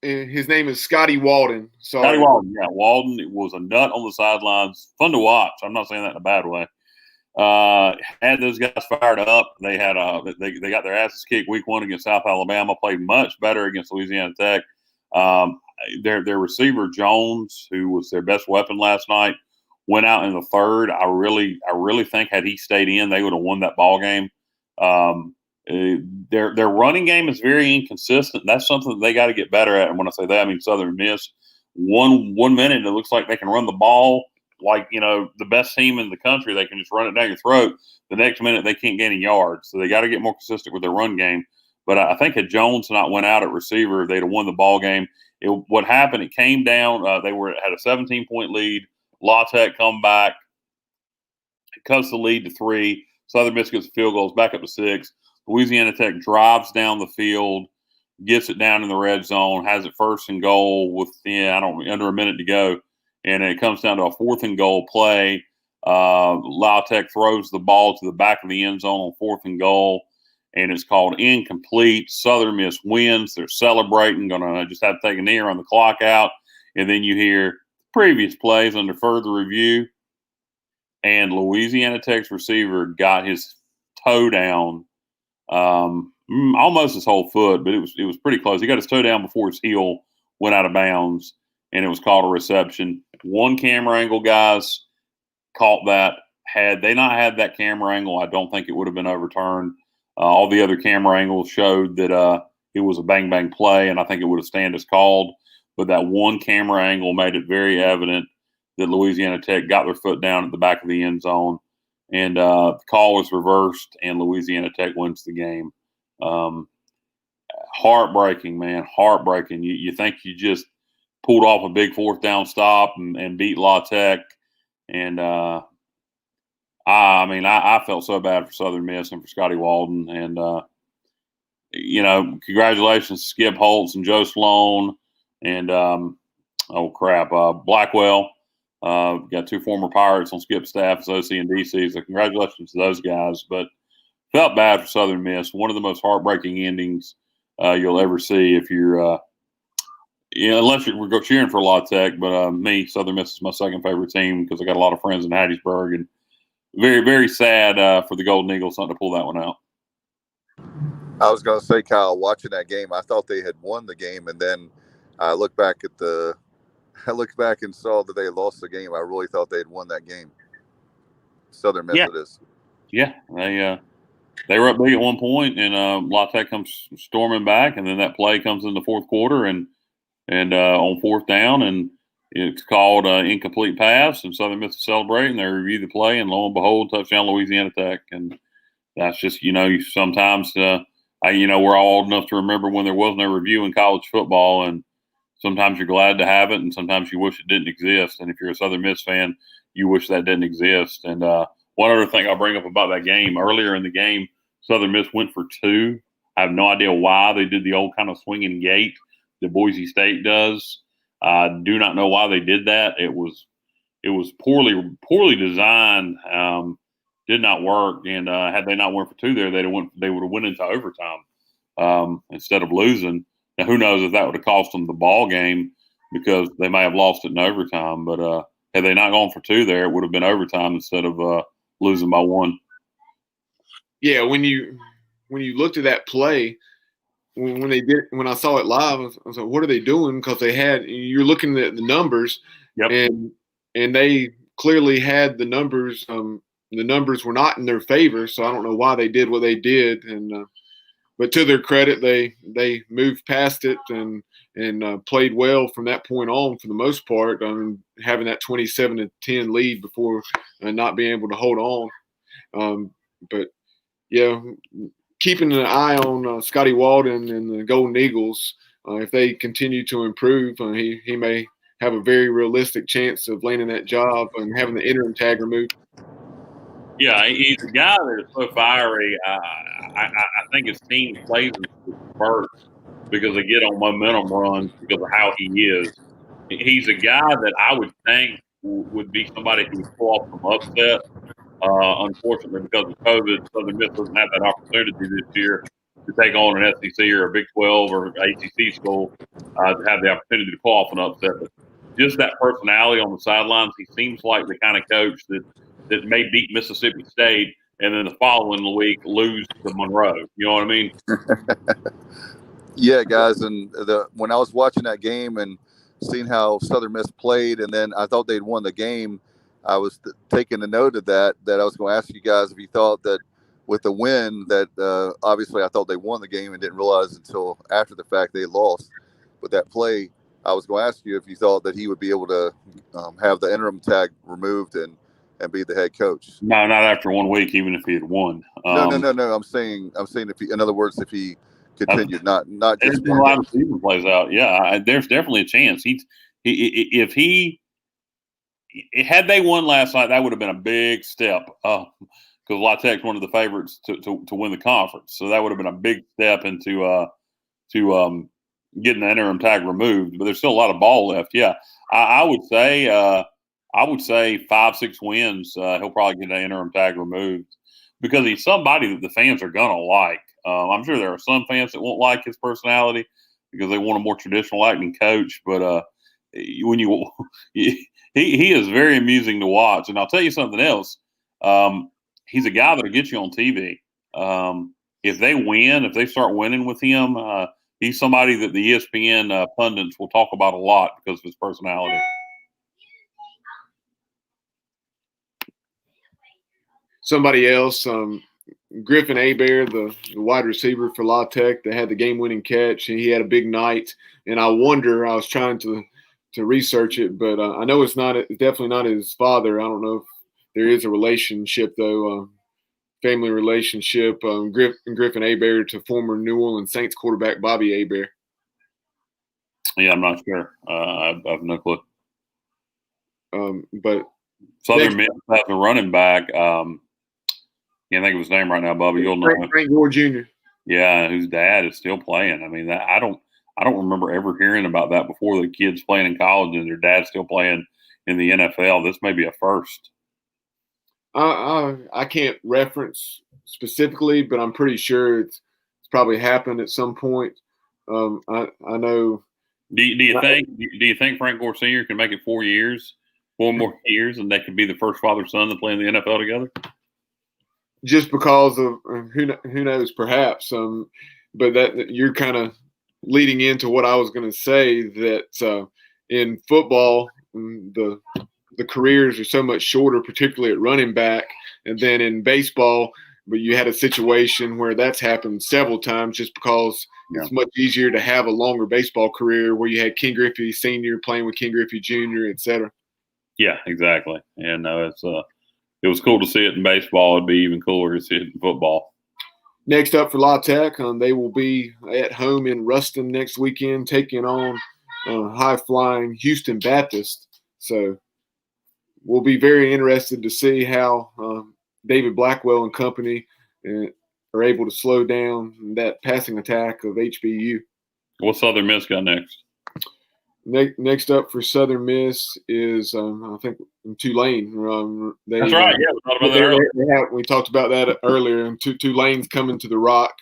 his name is Scotty Walden. Scotty Walden, yeah, Walden was a nut on the sidelines. Fun to watch. I'm not saying that in a bad way. Had those guys fired up. They had they got their asses kicked week 1 against South Alabama. Played much better against Louisiana Tech. Their receiver Jones, who was their best weapon last night, went out in the third. I really think had he stayed in, they would have won that ball game. Their running game is very inconsistent. That's something that they got to get better at. And when I say that, I mean Southern Miss. One minute it looks like they can run the ball like, the best team in the country. They can just run it down your throat. The next minute they can't gain any yards. So they got to get more consistent with their run game. But I think had Jones not went out at receiver, they'd have won the ball game. What happened? It came down. They had a 17-point lead. La Tech come back, cuts the lead to 3. Southern Miss gets the field goals back up to 6. Louisiana Tech drives down the field, gets it down in the red zone, has it 1st and goal with under a minute to go, and it comes down to a 4th and goal play. La Tech throws the ball to the back of the end zone on 4th and goal, and it's called incomplete. Southern Miss wins. They're celebrating, going to just have to take a knee on the clock out, and then you hear previous plays under further review, and Louisiana Tech's receiver got his toe down. Almost his whole foot, but it was pretty close. He got his toe down before his heel went out of bounds, and it was called a reception. One camera angle, guys, caught that. Had they not had that camera angle, I don't think it would have been overturned. All the other camera angles showed that it was a bang-bang play, and I think it would have stand as called. But that one camera angle made it very evident that Louisiana Tech got their foot down at the back of the end zone. And the call was reversed, and Louisiana Tech wins the game. Heartbreaking, man, heartbreaking. You think you just pulled off a big 4th down stop and beat La Tech, and I mean, I felt so bad for Southern Miss and for Scotty Walden. And, congratulations to Skip Holtz and Joe Sloan and, Blackwell. Got 2 former Pirates on Skip's staff as OC and DC. So congratulations to those guys. But felt bad for Southern Miss. One of the most heartbreaking endings you'll ever see if you're unless we're cheering for La Tech. But me, Southern Miss is my second favorite team because I got a lot of friends in Hattiesburg, and very, very sad for the Golden Eagles not to pull that one out. I was going to say, Kyle, watching that game, I thought they had won the game, and then I looked back and saw that they lost the game. I really thought they had won that game. Southern Miss, it is. Yeah, they were up big at one point, and La Tech comes storming back, and then that play comes in the fourth quarter, and on fourth down, and it's called incomplete pass, and Southern Miss is celebrating. They review the play, and lo and behold, touchdown Louisiana Tech. And that's just, sometimes, we're all old enough to remember when there was no review in college football, and sometimes you're glad to have it, and sometimes you wish it didn't exist. And if you're a Southern Miss fan, you wish that didn't exist. And one other thing I'll bring up about that game, earlier in the game, Southern Miss went for 2. I have no idea why. They did the old kind of swinging gate that Boise State does. I do not know why they did that. It was poorly designed. Did not work. And had they not went for 2 there, they would have went into overtime instead of losing. Now, who knows if that would have cost them the ball game, because they may have lost it in overtime. But had they not gone for 2 there, it would have been overtime instead of losing by 1. Yeah, when you looked at that play, when I saw it live, I was like, what are they doing? Because you're looking at the numbers, yep. and they clearly had the numbers. The numbers were not in their favor, so I don't know why they did what they did. And but to their credit, they moved past it and played well from that point on for the most part, having that 27-10 lead before not being able to hold on. But yeah, keeping an eye on Scotty Walden and the Golden Eagles, if they continue to improve, he may have a very realistic chance of landing that job and having the interim tag removed. Yeah, he's a guy that is so fiery. I think his team plays in spurts because they get on momentum runs because of how he is. He's a guy that I would think would be somebody who would pull off some upset. Unfortunately, because of COVID, Southern Miss doesn't have that opportunity this year to take on an SEC or a Big 12 or ACC school to have the opportunity to pull off an upset. But just that personality on the sidelines, he seems like the kind of coach that may beat Mississippi State and then the following week lose to Monroe. You know what I mean? Yeah, guys. And when I was watching that game and seeing how Southern Miss played, and then I thought they'd won the game, I was taking a note of that I was going to ask you guys if you thought that with the win that obviously I thought they won the game and didn't realize until after the fact they lost. But that play, I was going to ask you if you thought that he would be able to have the interim tag removed and be the head coach. No, not after 1 week, even if he had won. No. I'm saying if he, in other words, if he continued, not just a lot of season plays out. Yeah, there's definitely a chance. If he had they won last night, that would have been a big step. Because La Tech's one of the favorites to win the conference, so that would have been a big step into getting the interim tag removed. But there's still a lot of ball left. Yeah, I would say 5-6 wins. He'll probably get an interim tag removed because he's somebody that the fans are gonna like. I'm sure there are some fans that won't like his personality because they want a more traditional acting coach. But when he is very amusing to watch. And I'll tell you something else. He's a guy that'll get you on TV. If they start winning with him, he's somebody that the ESPN pundits will talk about a lot because of his personality. Somebody else, Griffin Hebert, the wide receiver for La Tech, that had the game-winning catch. He had a big night, and I was trying to research it, but I know it's definitely not his father. I don't know if there is a relationship though, family relationship. Griffin Hebert to former New Orleans Saints quarterback Bobby Hebert. Yeah, I'm not sure. I have no clue. But Southern Miss has a running back. Can't think of his name right now, Bubba. You'll know. Frank Gore Jr. Yeah, whose dad is still playing. I mean, I don't remember ever hearing about that before. The kids playing in college and their dad's still playing in the NFL. This may be a first. I can't reference specifically, but I'm pretty sure it's probably happened at some point. I know. Do you think Frank Gore Sr. can make it 4 more years, and they could be the first father-son to play in the NFL together? Just because of who knows, perhaps. But that you're kind of leading into what I was going to say, that in football, the careers are so much shorter, particularly at running back, and then in baseball, but you had a situation where that's happened several times, just because it's much easier to have a longer baseball career, where you had Ken Griffey Sr. playing with Ken Griffey Jr., et cetera. Yeah, exactly. And it was cool to see it in baseball. It'd be even cooler to see it in football. Next up for La Tech, they will be at home in Ruston next weekend, taking on high-flying Houston Baptist. So we'll be very interested to see how David Blackwell and company are able to slow down that passing attack of HBU. What's Southern Miss got next? Next up for Southern Miss is, I think, Tulane. That's right. Yeah, we talked about that earlier. We talked about that earlier. And Tulane's coming to the Rock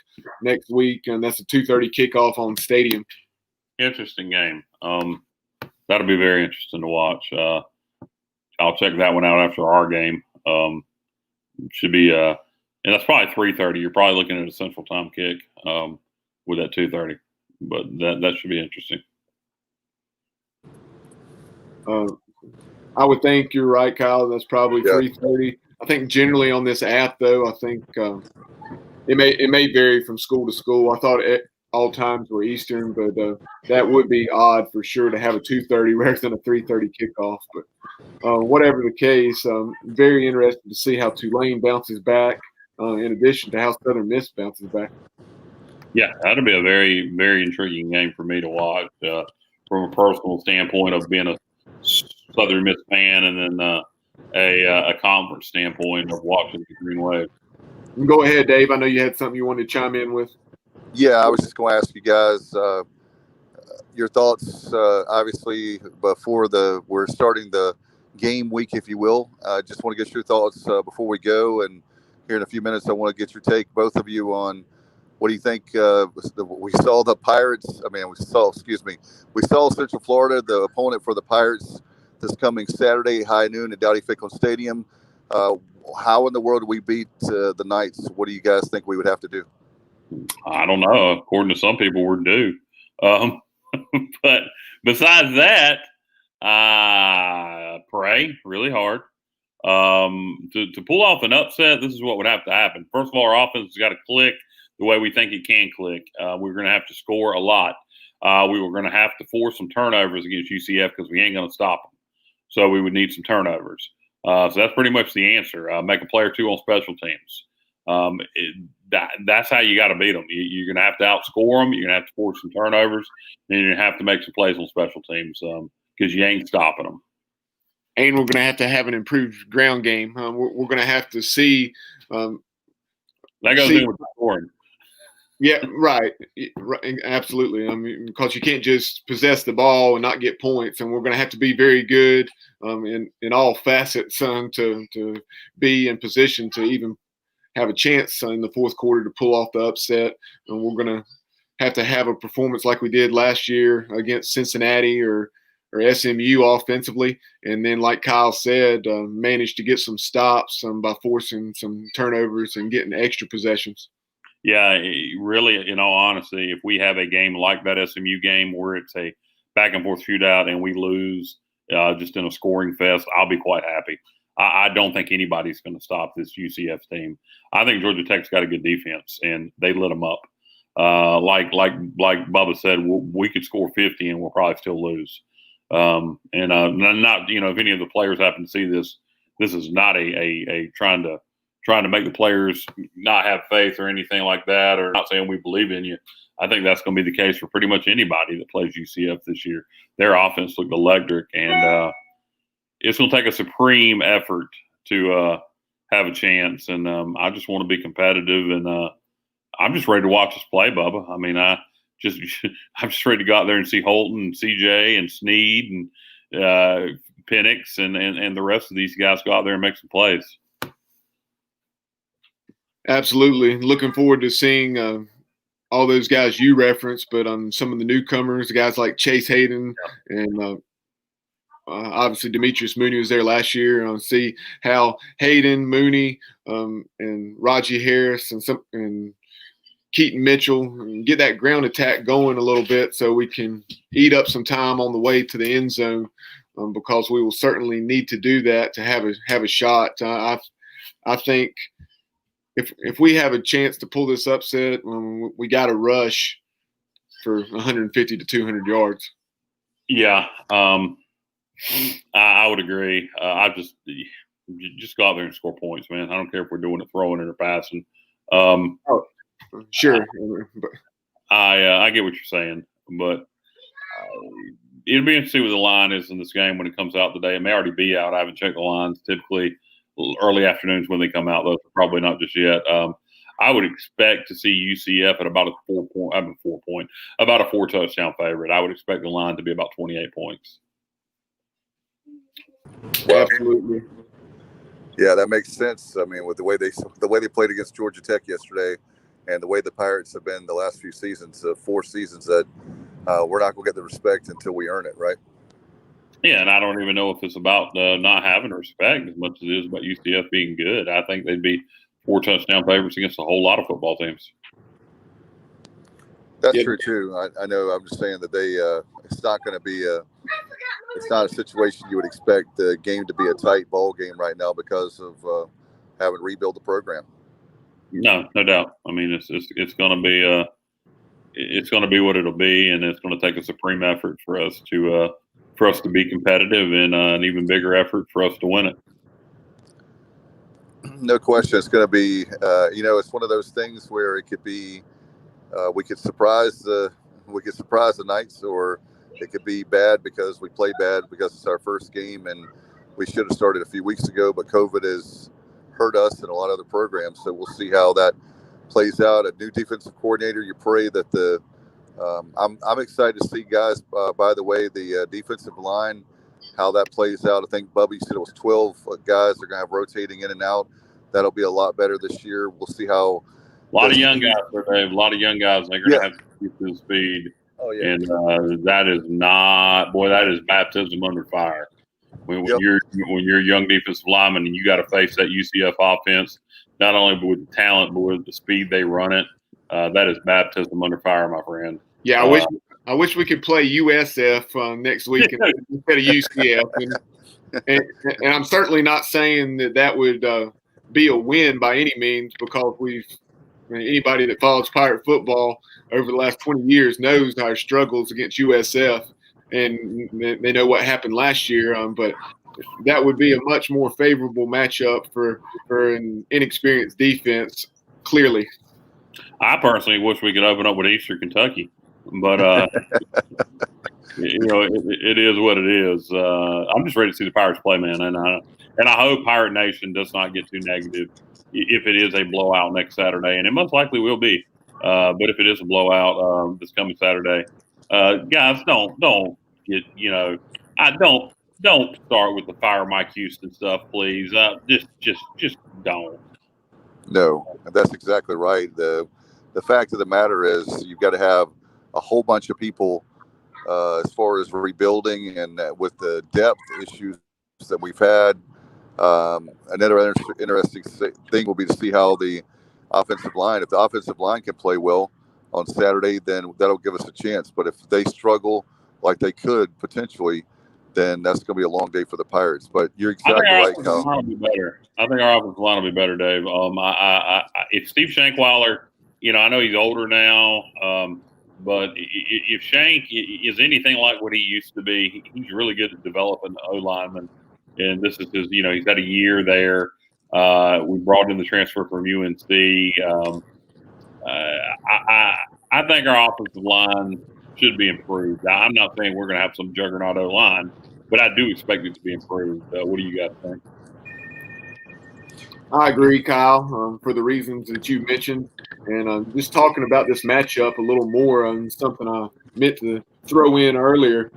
next week, and that's a 2:30 kickoff on Stadium. Interesting game. That'll be very interesting to watch. I'll check that one out after our game. Should be and that's probably 3:30. You're probably looking at a Central Time kick with that 2:30, but that should be interesting. I would think you're right, Kyle. That's probably 3:30. I think generally on this app, though, I think it may vary from school to school. I thought all times were Eastern, but that would be odd for sure to have a 2:30 rather than a 3:30 kickoff. But whatever the case, very interested to see how Tulane bounces back, in addition to how Southern Miss bounces back. Yeah, that'll be a very, very intriguing game for me to watch from a personal standpoint of being a Southern Miss fan, and then a conference standpoint of watching the Green Wave. Go ahead, Dave. I know you had something you wanted to chime in with. Yeah, I was just going to ask you guys your thoughts. Obviously, before we're starting the game week, if you will. I just want to get your thoughts before we go. And here in a few minutes, I want to get your take, both of you, on what do you think? We saw the Pirates. We saw Central Florida, the opponent for the Pirates, this coming Saturday, high noon at Dowdy-Ficklen Stadium. How in the world do we beat the Knights? What do you guys think we would have to do? I don't know. According to some people, we're due. But besides that, pray really hard. To pull off an upset, this is what would have to happen. First of all, our offense has got to click the way we think it can click. We're going to have to score a lot. We were going to have to force some turnovers against UCF because we ain't going to stop them. So we would need some turnovers. So that's pretty much the answer. Make a play or two on special teams. That's how you got to beat them. You're going to have to outscore them. You're going to have to force some turnovers. And you're going to have to make some plays on special teams because you ain't stopping them. And we're going to have an improved ground game. We're going to have to see. That goes in with the scoring. Yeah, right. Absolutely. I mean, because you can't just possess the ball and not get points. And we're going to have to be very good in all facets to be in position to even have a chance in the fourth quarter to pull off the upset. And we're going to have a performance like we did last year against Cincinnati or SMU offensively. And then, like Kyle said, manage to get some stops by forcing some turnovers and getting extra possessions. Yeah, really, in all honesty, if we have a game like that SMU game where it's a back-and-forth shootout and we lose just in a scoring fest, I'll be quite happy. I don't think anybody's going to stop this UCF team. I think Georgia Tech's got a good defense, and they lit them up. Like Bubba said, we could score 50 and we'll probably still lose. Not, if any of the players happen to see this, this is not a trying to make the players not have faith or anything like that, or not saying we believe in you. I think that's going to be the case for pretty much anybody that plays UCF this year. Their offense looked electric, and it's going to take a supreme effort to have a chance. And I just want to be competitive, and I'm just ready to watch us play, Bubba. I mean, I'm just ready to go out there and see Holton and CJ and Sneed and Penix and the rest of these guys go out there and make some plays. Absolutely. Looking forward to seeing all those guys you referenced, but some of the newcomers, guys like Chase Hayden and obviously Demetrius Mooney was there last year. See how Hayden, Mooney, and Raji Harris and Keaton Mitchell and get that ground attack going a little bit so we can eat up some time on the way to the end zone, because we will certainly need to do that to have a shot. I think if we have a chance to pull this upset, we got to rush for 150 to 200 yards. Yeah, I would agree. I just go out there and score points, man. I don't care if we're doing it throwing it or passing. Sure. I get what you're saying, but it'll be interesting to see what the line is in this game when it comes out today. It may already be out. I haven't checked the lines. Typically, early afternoons when they come out, though, probably not just yet. I would expect to see UCF at about a 4 touchdown favorite. I would expect the line to be about 28 points. Absolutely. Yeah, that makes sense. I mean, with the way they played against Georgia Tech yesterday, and the way the Pirates have been the last few seasons, 4 seasons, that we're not going to get the respect until we earn it, right? Yeah, and I don't even know if it's about not having respect as much as it is about UCF being good. I think they'd be 4 touchdown favorites against a whole lot of football teams. That's true too. I know. I'm just saying that it's not going to be it's not a situation you would expect the game to be a tight ball game right now because of having to rebuild the program. No doubt. I mean, it's going to be it's going to be what it'll be, and it's going to take a supreme effort for us to be competitive, and an even bigger effort for us to win it. No question, it's going to be. It's one of those things where it could be. We could surprise the Knights, or it could be bad because we play bad because it's our first game and we should have started a few weeks ago, but COVID has hurt us and a lot of other programs. So we'll see how that plays out. A new defensive coordinator, you pray that I'm excited to see, guys, by the way, the defensive line, how that plays out. I think Bubby said it was 12 guys they're going to have rotating in and out. That'll be a lot better this year. We'll see how. A lot of young guys, Dave. A lot of young guys. They're going to have to keep the speed. Oh, yeah. And that is baptism under fire. When you're a young defensive lineman and you got to face that UCF offense, not only with the talent but with the speed they run it, that is baptism under fire, my friend. Yeah, I wish we could play USF next week instead of UCF. And I'm certainly not saying that would be a win by any means, because anybody that follows Pirate football over the last 20 years knows our struggles against USF, and they know what happened last year. But that would be a much more favorable matchup for an inexperienced defense, clearly. I personally wish we could open up with Eastern Kentucky, but it is what it is. I'm just ready to see the Pirates play, man, and I hope Pirate Nation does not get too negative if it is a blowout next Saturday, and it most likely will be. But if it is a blowout this coming Saturday, guys, don't get don't start with the fire Mike Houston stuff, please. Just don't. No, that's exactly right. The fact of the matter is you've got to have a whole bunch of people as far as rebuilding, and with the depth issues that we've had. Another interesting thing will be to see how the offensive line, if the offensive line can play well on Saturday, then that'll give us a chance. But if they struggle like they could potentially, then that's going to be a long day for the Pirates. But you're exactly right, Kyle. I think our offensive line will be better, Dave. If Steve Shankweiler, I know he's older now, but if Shank is anything like what he used to be, he's really good at developing the O lineman. And this is his, he's had a year there. We brought in the transfer from UNC. I think our offensive line should be improved. I'm not saying we're going to have some juggernaut O line, but I do expect it to be improved. What do you guys think? I agree, Kyle, for the reasons that you mentioned. And just talking about this matchup a little more on something I meant to throw in earlier.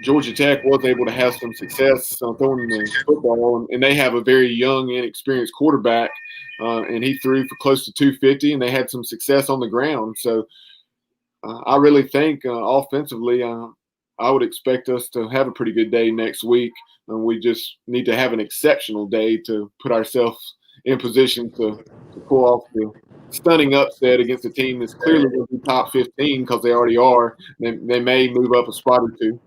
Georgia Tech was able to have some success throwing the football, and they have a very young, inexperienced quarterback, and he threw for close to 250, and they had some success on the ground. So I really think offensively, I would expect us to have a pretty good day next week. And we just need to have an exceptional day to put ourselves in position to pull off the stunning upset against a team that's clearly going to be top 15 because they already are. They may move up a spot or two.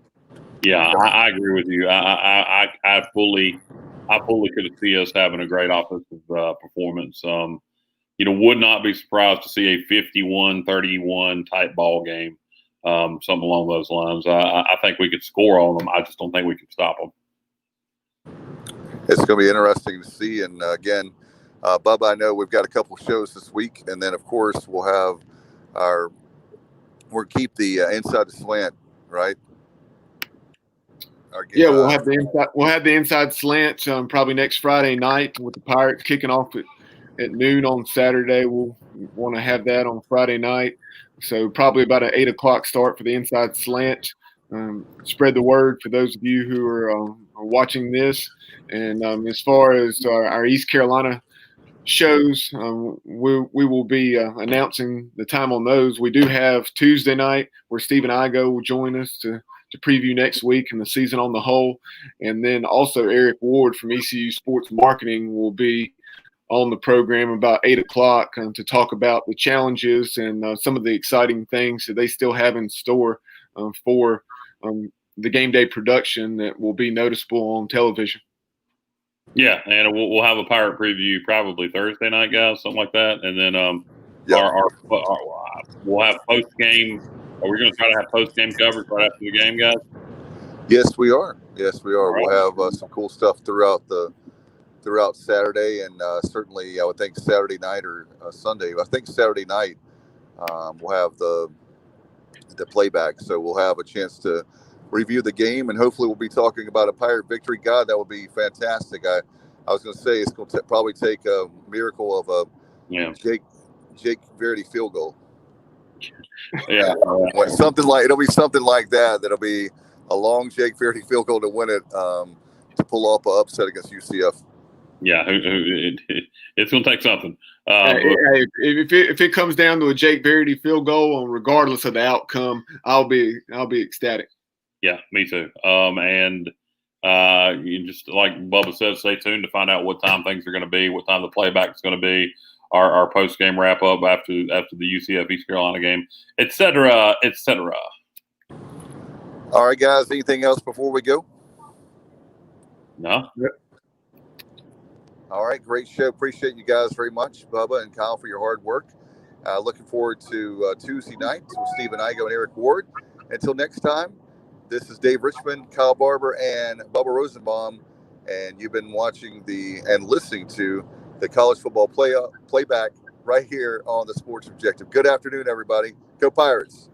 Yeah, I agree with you. I fully could see us having a great offensive performance. Would not be surprised to see a 51-31 type ball game, something along those lines. I think we could score on them. I just don't think we can stop them. It's going to be interesting to see. And again, Bubba, I know we've got a couple shows this week, and then of course we'll keep the inside the slant, right? We'll have the inside slant probably next Friday night with the Pirates kicking off at noon on Saturday. We'll want to have that on Friday night. So probably about an 8 o'clock start for the inside slant. Spread the word for those of you who are watching this. And as far as our East Carolina shows, we will be announcing the time on those. We do have Tuesday night where Stephen Igo will join us to preview next week and the season on the whole. And then also Eric Ward from ECU Sports Marketing will be on the program about 8 o'clock to talk about the challenges and some of the exciting things that they still have in store for the game day production that will be noticeable on television. Yeah, and we'll have a Pirate preview probably Thursday night, guys, something like that. And then we'll have post-game. Are we going to try to have post-game coverage right after the game, guys? Yes, we are. Right. We'll have some cool stuff throughout Saturday, and certainly I would think Saturday night or Sunday. I think Saturday night we'll have the playback, so we'll have a chance to review the game, and hopefully we'll be talking about a Pirate victory. God, that would be fantastic. I was going to say it's going to probably take a miracle of a Jake Verity field goal. Yeah, it'll be something like that. That'll be a long Jake Verity field goal to win it, to pull off an upset against UCF. Yeah, it's going to take something. If it comes down to a Jake Verity field goal, regardless of the outcome, I'll be ecstatic. Yeah, me too. And you just like Bubba said, stay tuned to find out what time things are going to be, what time the playback is going to be, our post game wrap up after the UCF East Carolina game, et cetera, et cetera. All right, guys. Anything else before we go? No. Yep. All right, great show. Appreciate you guys very much, Bubba and Kyle, for your hard work. Looking forward to Tuesday night with Stephen Igo and Eric Ward. Until next time. This is Dave Richmond, Kyle Barber, and Bubba Rosenbaum, and you've been watching and listening to the college football playback right here on the Sports Objective. Good afternoon, everybody. Go Pirates.